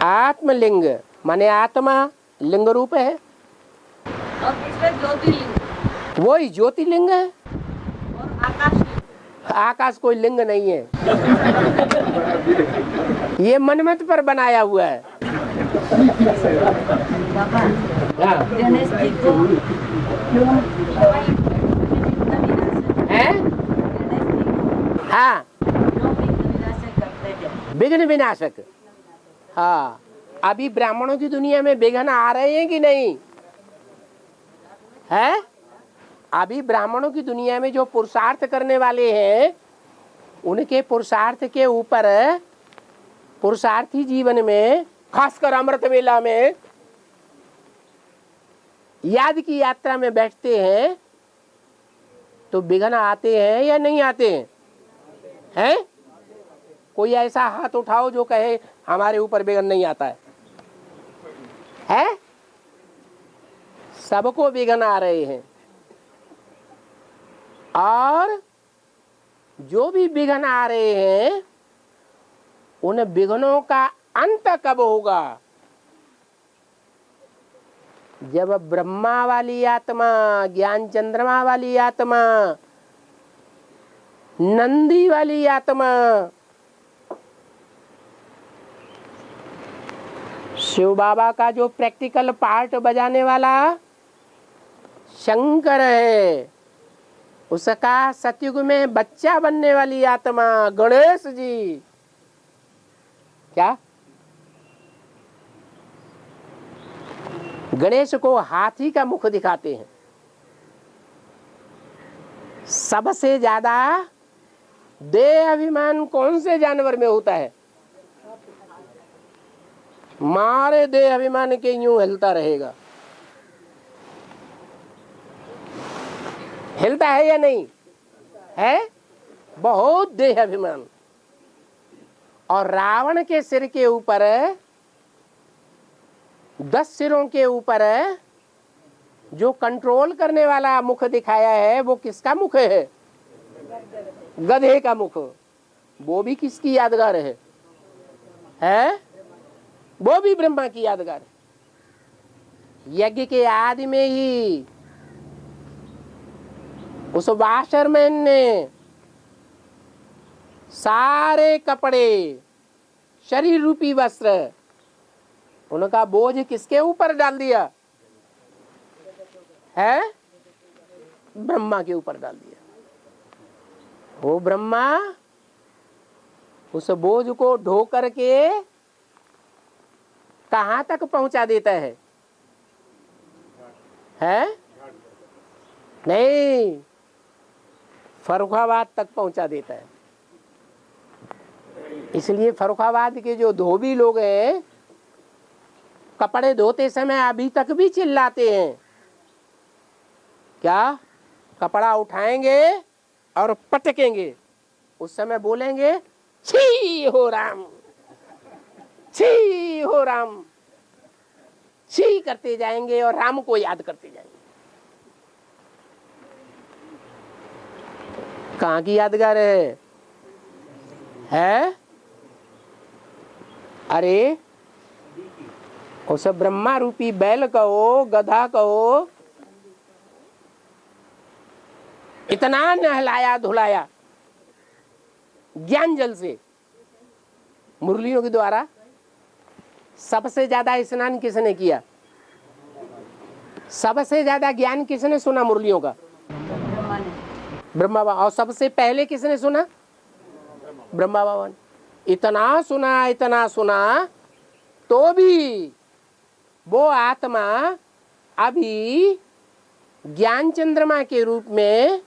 आत्मलिंग माने आत्मा लिंग रूप है, और दूसरे ज्योतिर्लिंग वही ज्योतिर्लिंग है। और आकाशलिंग आकाश कोई लिंग नहीं है, ये मनमत पर बनाया हुआ है। हाँ। गणेश जी को है हाँ विघ्न विनाशक। हाँ अभी ब्राह्मणों की दुनिया में विघ्न आ रहे हैं कि नहीं है? अभी ब्राह्मणों की दुनिया में जो पुरुषार्थ करने वाले हैं उनके पुरुषार्थ के ऊपर पुरुषार्थी जीवन में खासकर अमृत वेला में याद की यात्रा में बैठते हैं तो विघ्न आते हैं या नहीं आते हैं? हैं? कोई ऐसा हाथ उठाओ जो कहे हमारे ऊपर विघ्न नहीं आता है? सबको विघ्न आ रहे हैं। और जो भी विघ्न आ रहे हैं उन विघ्नों का अंत कब होगा? जब ब्रह्मा वाली आत्मा, ज्ञान चंद्रमा वाली आत्मा, नंदी वाली आत्मा, शिव बाबा का जो प्रैक्टिकल पार्ट बजाने वाला शंकर है, उसका सतयुग में बच्चा बनने वाली आत्मा गणेश जी, क्या गणेश को हाथी का मुख दिखाते हैं। सबसे ज्यादा देह अभिमान कौन से जानवर में होता है? मारे देह अभिमान के यूं हिलता रहेगा, हिलता है या नहीं है? बहुत देह अभिमान। और रावण के सिर के ऊपर 10 सिरों के ऊपर जो कंट्रोल करने वाला मुख दिखाया है वो किसका मुख है? गधे का मुख। वो भी किसकी यादगार है? वो भी ब्रह्मा की यादगार है। यज्ञ के आदि में ही उस वाशरमैन ने सारे कपड़े, शरीर रूपी वस्त्र, उनका बोझ किसके ऊपर डाल दिया है? ब्रह्मा के ऊपर डाल दिया। वो ब्रह्मा उस बोझ को ढो करके कहां तक पहुंचा देता है? नहीं, फर्रुखाबाद तक पहुंचा देता है। इसलिए फर्रुखाबाद के जो धोबी लोग हैं कपड़े धोते समय अभी तक भी चिल्लाते हैं, क्या? कपड़ा उठाएंगे और पटकेंगे, उस समय बोलेंगे छी हो राम, छी हो राम, छी करते जाएंगे और राम को याद करते जाएंगे। कहाँ की यादगार है? अरे उस ब्रह्मा रूपी बैल कहो, गधा कहो, इतना नहलाया धुलाया ज्ञान जल से, मुरलियों के द्वारा। सबसे ज्यादा स्नान किसने किया? सबसे ज्यादा ज्ञान किसने सुना मुरलियों का? ब्रह्मा बाबा। और सबसे पहले किसने सुना? ब्रह्मा बाबा ने। इतना सुना तो भी वो आत्मा अभी ज्ञान चंद्रमा के रूप में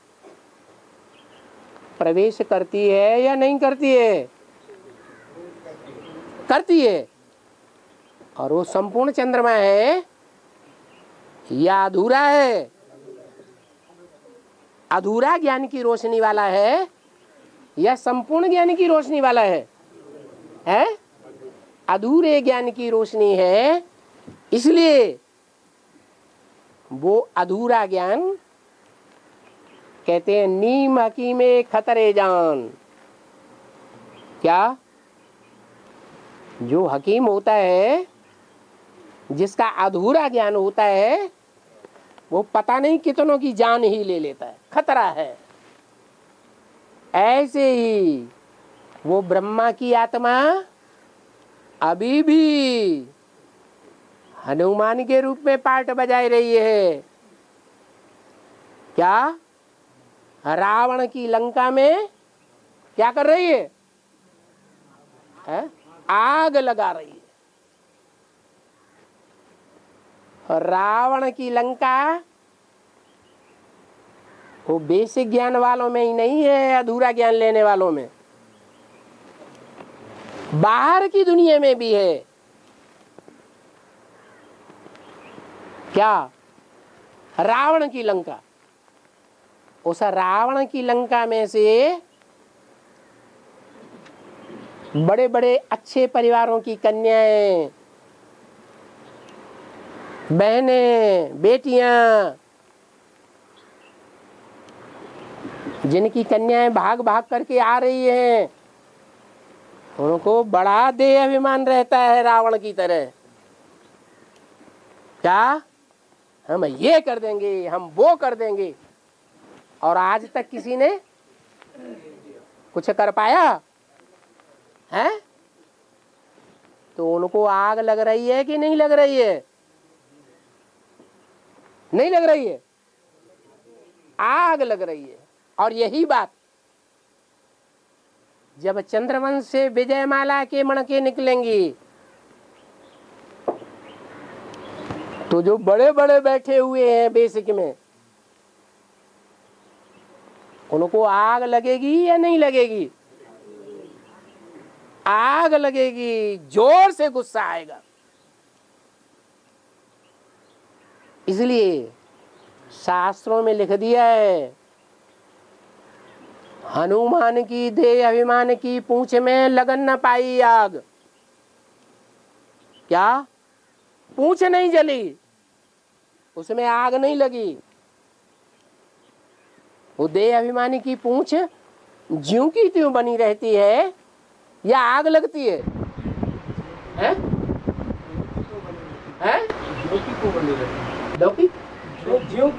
प्रवेश करती है या नहीं करती है? करती है। और वो संपूर्ण चंद्रमा है या अधूरा है? अधूरा ज्ञान की रोशनी वाला है या संपूर्ण ज्ञान की रोशनी वाला है? अधूरे ज्ञान की रोशनी है, इसलिए वो अधूरा ज्ञान कहते हैं नीम हकीमे खतरे जान। क्या? जो हकीम होता है, जिसका अधूरा ज्ञान होता है, वो पता नहीं कितनों की जान ही ले लेता है, खतरा है। ऐसे ही वो ब्रह्मा की आत्मा अभी भी हनुमान के रूप में पार्ट बजाई रही है। क्या? रावण की लंका में क्या कर रही है? आग लगा रही है। रावण की लंका वो बेसिक ज्ञान वालों में ही नहीं है, अधूरा ज्ञान लेने वालों में, बाहर की दुनिया में भी है। क्या? रावण की लंका। उस रावण की लंका में से बड़े बड़े अच्छे परिवारों की कन्याएं, बहनें, बेटियां, जिनकी कन्याएं भाग भाग करके आ रही हैं, उनको बड़ा देह अभिमान रहता है रावण की तरह। क्या? हम ये कर देंगे, हम वो कर देंगे। और आज तक किसी ने कुछ कर पाया है? तो उनको आग लग रही है कि नहीं लग रही है? नहीं लग रही है, आग लग रही है। और यही बात जब चंद्रवंश से विजयमाला के मणके निकलेंगी, तो जो बड़े बड़े बैठे हुए हैं बेसिक में, उनको आग लगेगी या नहीं लगेगी? आग लगेगी, जोर से गुस्सा आएगा। इसलिए शास्त्रों में लिख दिया है, हनुमान की देह अभिमान की पूंछ में लगन न पाई आग। क्या? पूंछ नहीं जली, उसमें आग नहीं लगी। वो देह अभिमानी की पूंछ ज्यों की त्यों बनी रहती है या आग लगती है? हैं? ज्यों की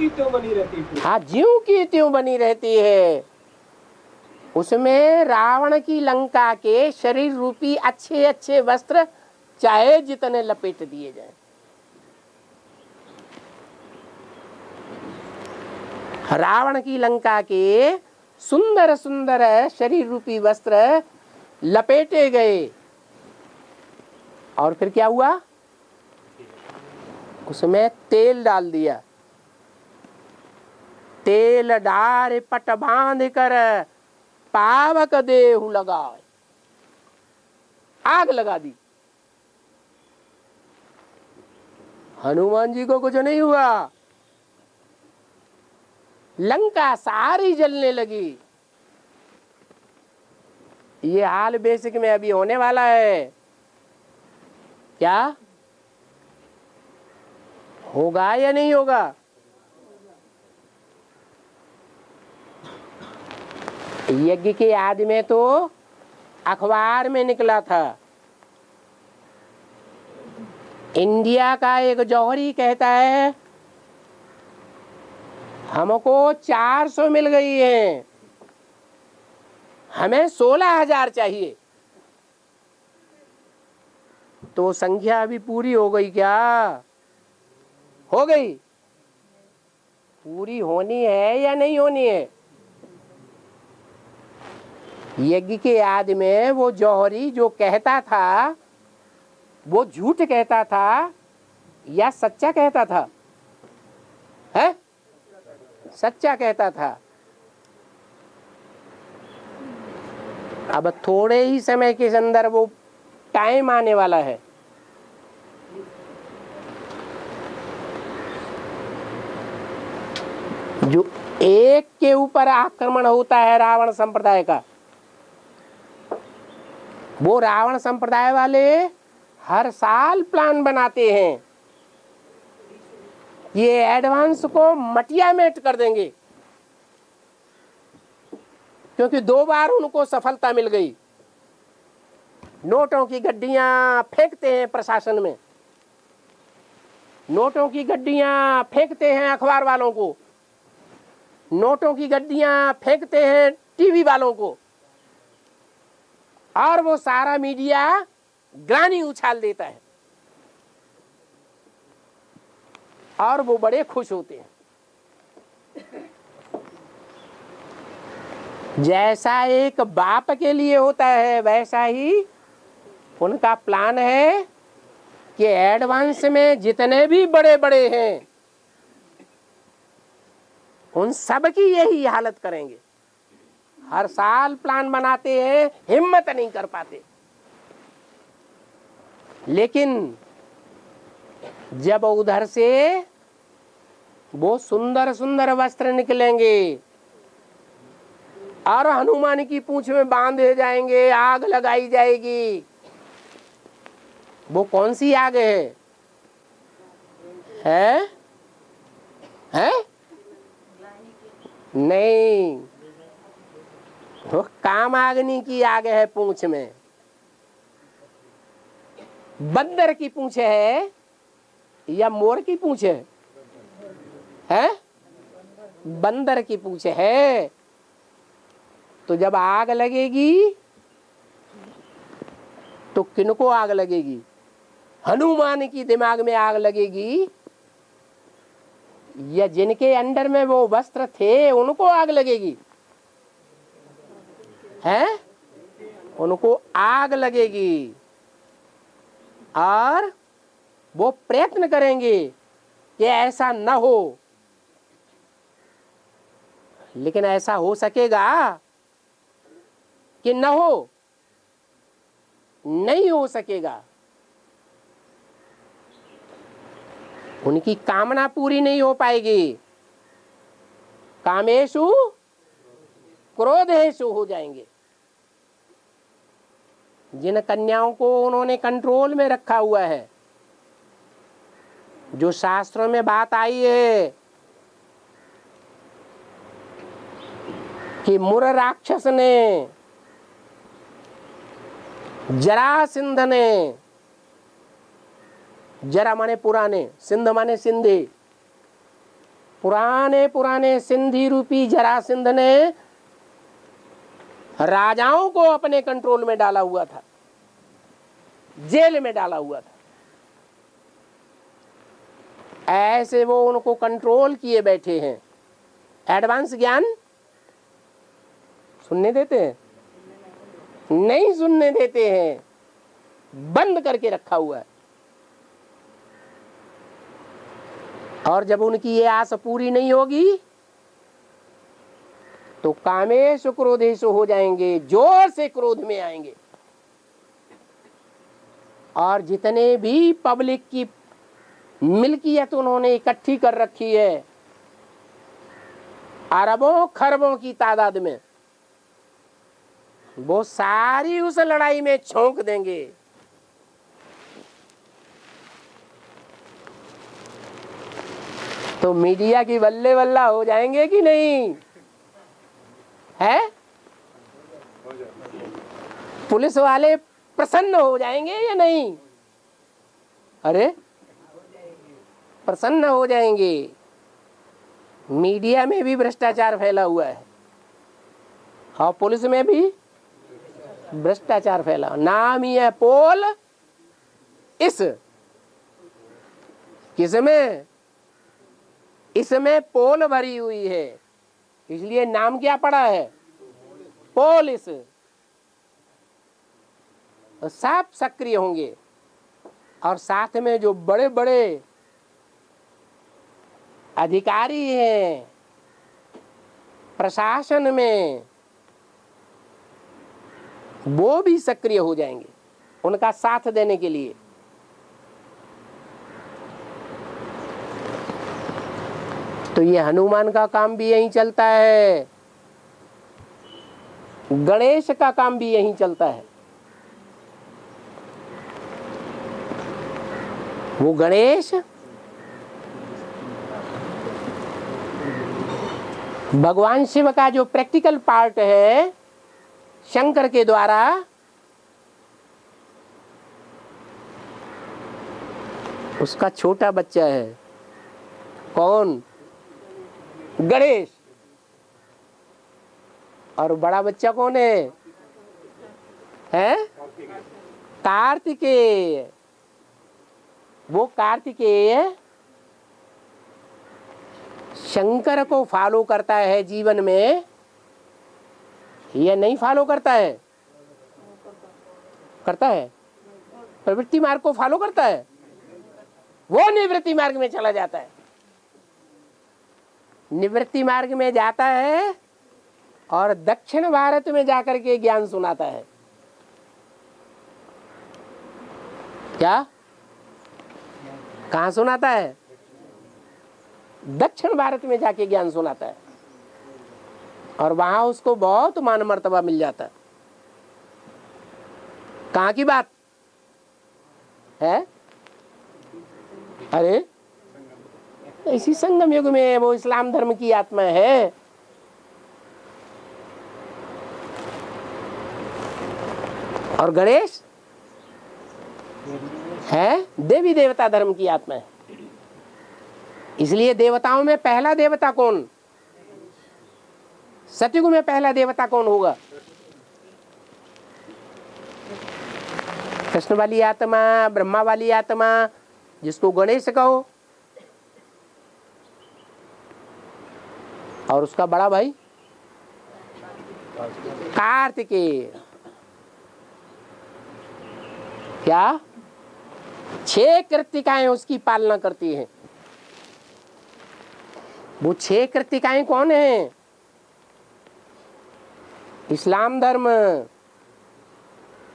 त्यों बनी रहती है। हाँ, ज्यों की त्यों बनी रहती है। उसमें रावण की लंका के शरीर रूपी अच्छे अच्छे वस्त्र चाहे जितने लपेट दिए जाएं, रावण की लंका के सुंदर सुंदर शरीर रूपी वस्त्र लपेटे गए। और फिर क्या हुआ? उसमें तेल डाल दिया। तेल डार पट बांध कर पावक देहु लगाए, आग लगा दी। हनुमान जी को कुछ नहीं हुआ, लंका सारी जलने लगी। ये हाल बेसिक में अभी होने वाला है। क्या होगा या नहीं होगा? यज्ञ के आदि में तो अखबार में निकला था, इंडिया का एक जौहरी कहता है हमको 400 मिल गई है, हमें 16,000 चाहिए। तो संख्या अभी पूरी हो गई क्या? हो गई। पूरी होनी है या नहीं होनी है? यज्ञ के याद में वो जौहरी जो कहता था वो झूठ कहता था या सच्चा कहता था? है सच्चा कहता था। अब थोड़े ही समय के अंदर वो टाइम आने वाला है, जो एक के ऊपर आक्रमण होता है रावण संप्रदाय का। वो रावण संप्रदाय वाले हर साल प्लान बनाते हैं, ये एडवांस को मटिया मेट कर देंगे, क्योंकि 2 बार उनको सफलता मिल गई। नोटों की गड्डियां फेंकते हैं प्रशासन में, नोटों की गड्डियां फेंकते हैं अखबार वालों को, नोटों की गड्डियां फेंकते हैं टीवी वालों को, और वो सारा मीडिया ग्लानि उछाल देता है और वो बड़े खुश होते हैं। जैसा एक बाप के लिए होता है वैसा ही उनका प्लान है कि एडवांस में जितने भी बड़े बड़े हैं उन सब की यही हालत करेंगे। हर साल प्लान बनाते हैं, हिम्मत नहीं कर पाते, लेकिन जब उधर से वो सुंदर सुंदर वस्त्र निकलेंगे और हनुमान की पूंछ में बांधे जाएंगे, आग लगाई जाएगी। वो कौन सी आग है? नहीं, वो कामाग्नि की आग है पूंछ में। बंदर की पूंछ है या मोर की पूंछ है? बंदर की पूंछ है। तो जब आग लगेगी तो किनको आग लगेगी? हनुमान की दिमाग में आग लगेगी या जिनके अंडर में वो वस्त्र थे उनको आग लगेगी? उनको आग लगेगी और वो प्रयत्न करेंगे कि ऐसा न हो। लेकिन ऐसा हो सकेगा कि न हो? नहीं हो सकेगा। उनकी कामना पूरी नहीं हो पाएगी। कामेषु क्रोधेषु हो जाएंगे। जिन कन्याओं को उन्होंने कंट्रोल में रखा हुआ है, जो शास्त्रों में बात आई है कि मुर राक्षस ने, जरासिंध ने, जरा माने पुराने, सिंध माने सिंधी, पुराने पुराने सिंधी रूपी जरासिंध ने राजाओं को अपने कंट्रोल में डाला हुआ था, जेल में डाला हुआ था। ऐसे वो उनको कंट्रोल किए बैठे हैं। एडवांस ज्ञान सुनने देते हैं? नहीं सुनने देते हैं, बंद करके रखा हुआ है। और जब उनकी ये आस पूरी नहीं होगी तो कामेश क्रोधेश हो जाएंगे, जोर से क्रोध में आएंगे। और जितने भी पब्लिक की मिल्कियत उन्होंने इकट्ठी कर रखी है, अरबों खरबों की तादाद में, वो सारी उस लड़ाई में झोंक देंगे। तो मीडिया की बल्ले बल्ला हो जाएंगे कि नहीं? पुलिस वाले प्रसन्न हो जाएंगे या नहीं? अरे प्रसन्न हो जाएंगे। मीडिया में भी भ्रष्टाचार फैला हुआ है और पुलिस में भी भ्रष्टाचार फैला। नाम ही है पोल। इस किसमें? इसमें पोल भरी हुई है, इसलिए नाम क्या पड़ा है? पोलिस। सब सक्रिय होंगे। और साथ में जो बड़े बड़े अधिकारी हैं प्रशासन में, वो भी सक्रिय हो जाएंगे उनका साथ देने के लिए। तो ये हनुमान का काम भी यहीं चलता है, गणेश का काम भी यहीं चलता है। वो गणेश भगवान शिव का जो प्रैक्टिकल पार्ट है शंकर के द्वारा, उसका छोटा बच्चा है। कौन? गणेश। और बड़ा बच्चा कौन है? कार्तिकेय। वो कार्तिकेय शंकर को फॉलो करता है जीवन में या नहीं फॉलो करता है? करता है। प्रवृत्ति मार्ग को फॉलो करता है, वो निवृत्ति मार्ग में चला जाता है। निवृत्ति मार्ग में जाता है और दक्षिण भारत में जाकर के ज्ञान सुनाता है। क्या? कहाँ सुनाता है? दक्षिण भारत में जाके ज्ञान सुनाता है और वहां उसको बहुत मान मर्तबा मिल जाता है। कहाँ की बात है? अरे इसी संगम युग में वो इस्लाम धर्म की आत्मा है। और गणेश है देवी देवता धर्म की आत्मा है। इसलिए देवताओं में पहला देवता कौन? सतयुग में पहला देवता कौन होगा? कृष्ण वाली आत्मा, ब्रह्मा वाली आत्मा, जिसको गणेश कहो, और उसका बड़ा भाई कार्तिकेय। क्या? 6 कृतिकाएं उसकी पालना करती हैं। वो 6 कृतिकाएं कौन हैं? इस्लाम धर्म,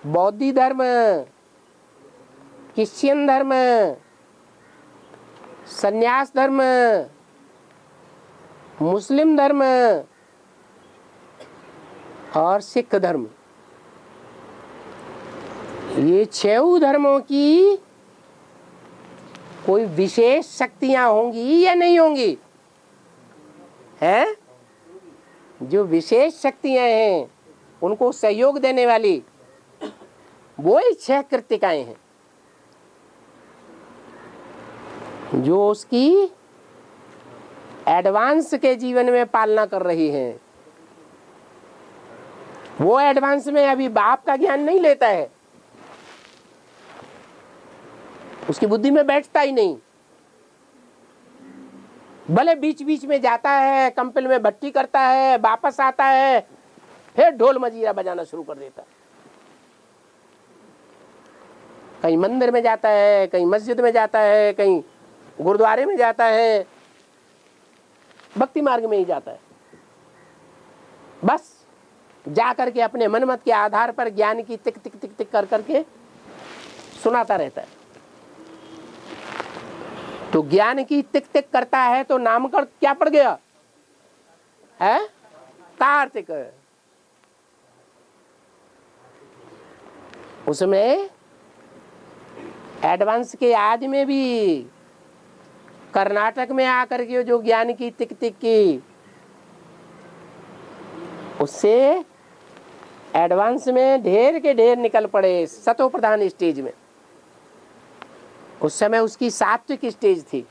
बौद्धी धर्म, क्रिश्चियन धर्म, संन्यास धर्म, मुस्लिम धर्म और सिख धर्म। ये 6 धर्मों की कोई विशेष शक्तियां होंगी या नहीं होंगी? हैं? जो विशेष शक्तियां हैं उनको सहयोग देने वाली वो ही 6 कृतिकाएं हैं जो उसकी एडवांस के जीवन में पालना कर रही हैं। वो एडवांस में अभी बाप का ज्ञान नहीं लेता है, उसकी बुद्धि में बैठता ही नहीं। भले बीच बीच में जाता है, कंपल में भट्टी करता है, वापस आता है, फिर ढोल मजीरा बजाना शुरू कर देता है। कहीं मंदिर में जाता है, कहीं मस्जिद में जाता है, कहीं गुरुद्वारे में जाता है, भक्ति मार्ग में ही जाता है। बस जाकर के अपने मनमत के आधार पर ज्ञान की तिक तिक तिक तिक कर करके सुनाता रहता है। तो ज्ञान की तिक तिक करता है तो नामकरण क्या पड़ गया है? कार्तिक। उसमें एडवांस के आज में भी कर्नाटक में आकर के जो ज्ञान की तिक तिक की, उससे एडवांस में ढेर के ढेर निकल पड़े सतो प्रधान स्टेज में। उस समय उसकी सात्विक स्टेज थी।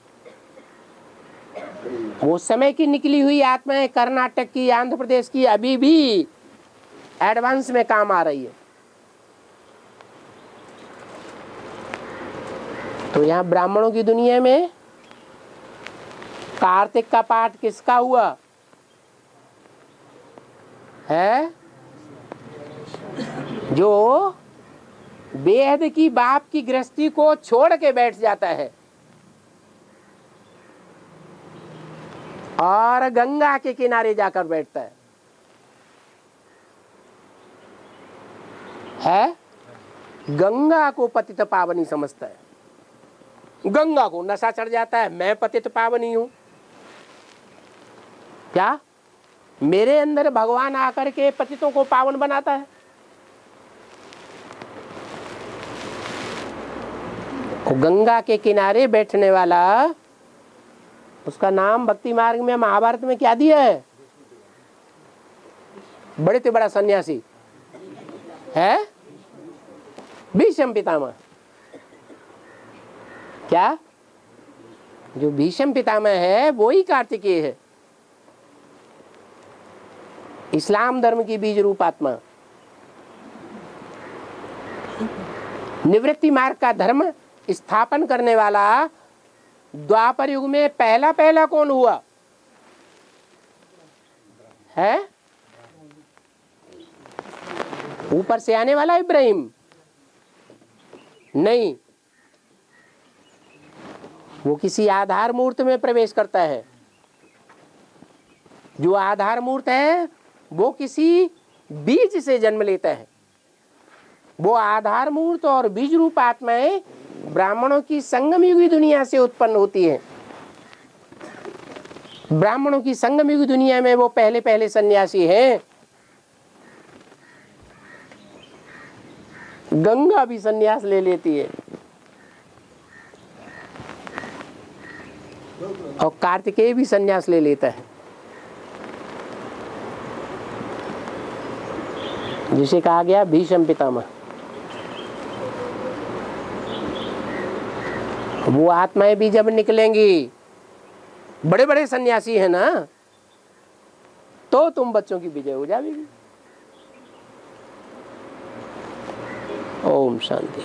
वो समय की निकली हुई आत्माएं कर्नाटक की, आंध्र प्रदेश की अभी भी एडवांस में काम आ रही है। तो यहाँ ब्राह्मणों की दुनिया में कार्तिक का पाठ किसका हुआ है? जो बेहद की बाप की गृहस्थी को छोड़ के बैठ जाता है और गंगा के किनारे जाकर बैठता है? गंगा को पतित पावनी समझता है। गंगा को नशा चढ़ जाता है, मैं पतित पावनी हूं। क्या मेरे अंदर भगवान आकर के पतितों को पावन बनाता है? गंगा के किनारे बैठने वाला, उसका नाम भक्ति मार्ग में महाभारत में क्या दिया है? बड़े से बड़ा सन्यासी है भीष्म पितामह। क्या जो भीष्म पितामह है वो ही कार्तिकेय है, इस्लाम धर्म की बीज रूप आत्मा। निवृत्ति मार्ग का धर्म स्थापन करने वाला द्वापर युग में पहला कौन हुआ है? ऊपर से आने वाला इब्राहिम नहीं, वो किसी आधार मूर्त में प्रवेश करता है। जो आधार मूर्त है वो किसी बीज से जन्म लेता है। वो आधार मूर्त और बीज रूप आत्माएं ब्राह्मणों की संगम युगी दुनिया से उत्पन्न होती है। ब्राह्मणों की संगम युगी दुनिया में वो पहले सन्यासी हैं। गंगा भी सन्यास ले लेती है और कार्तिकेय भी सन्यास ले लेता है, जिसे कहा गया भीष्म पितामह। वो आत्माएं भी जब निकलेंगी, बड़े बड़े सन्यासी है ना, तो तुम बच्चों की विजय हो जाएगी। ओम शांति।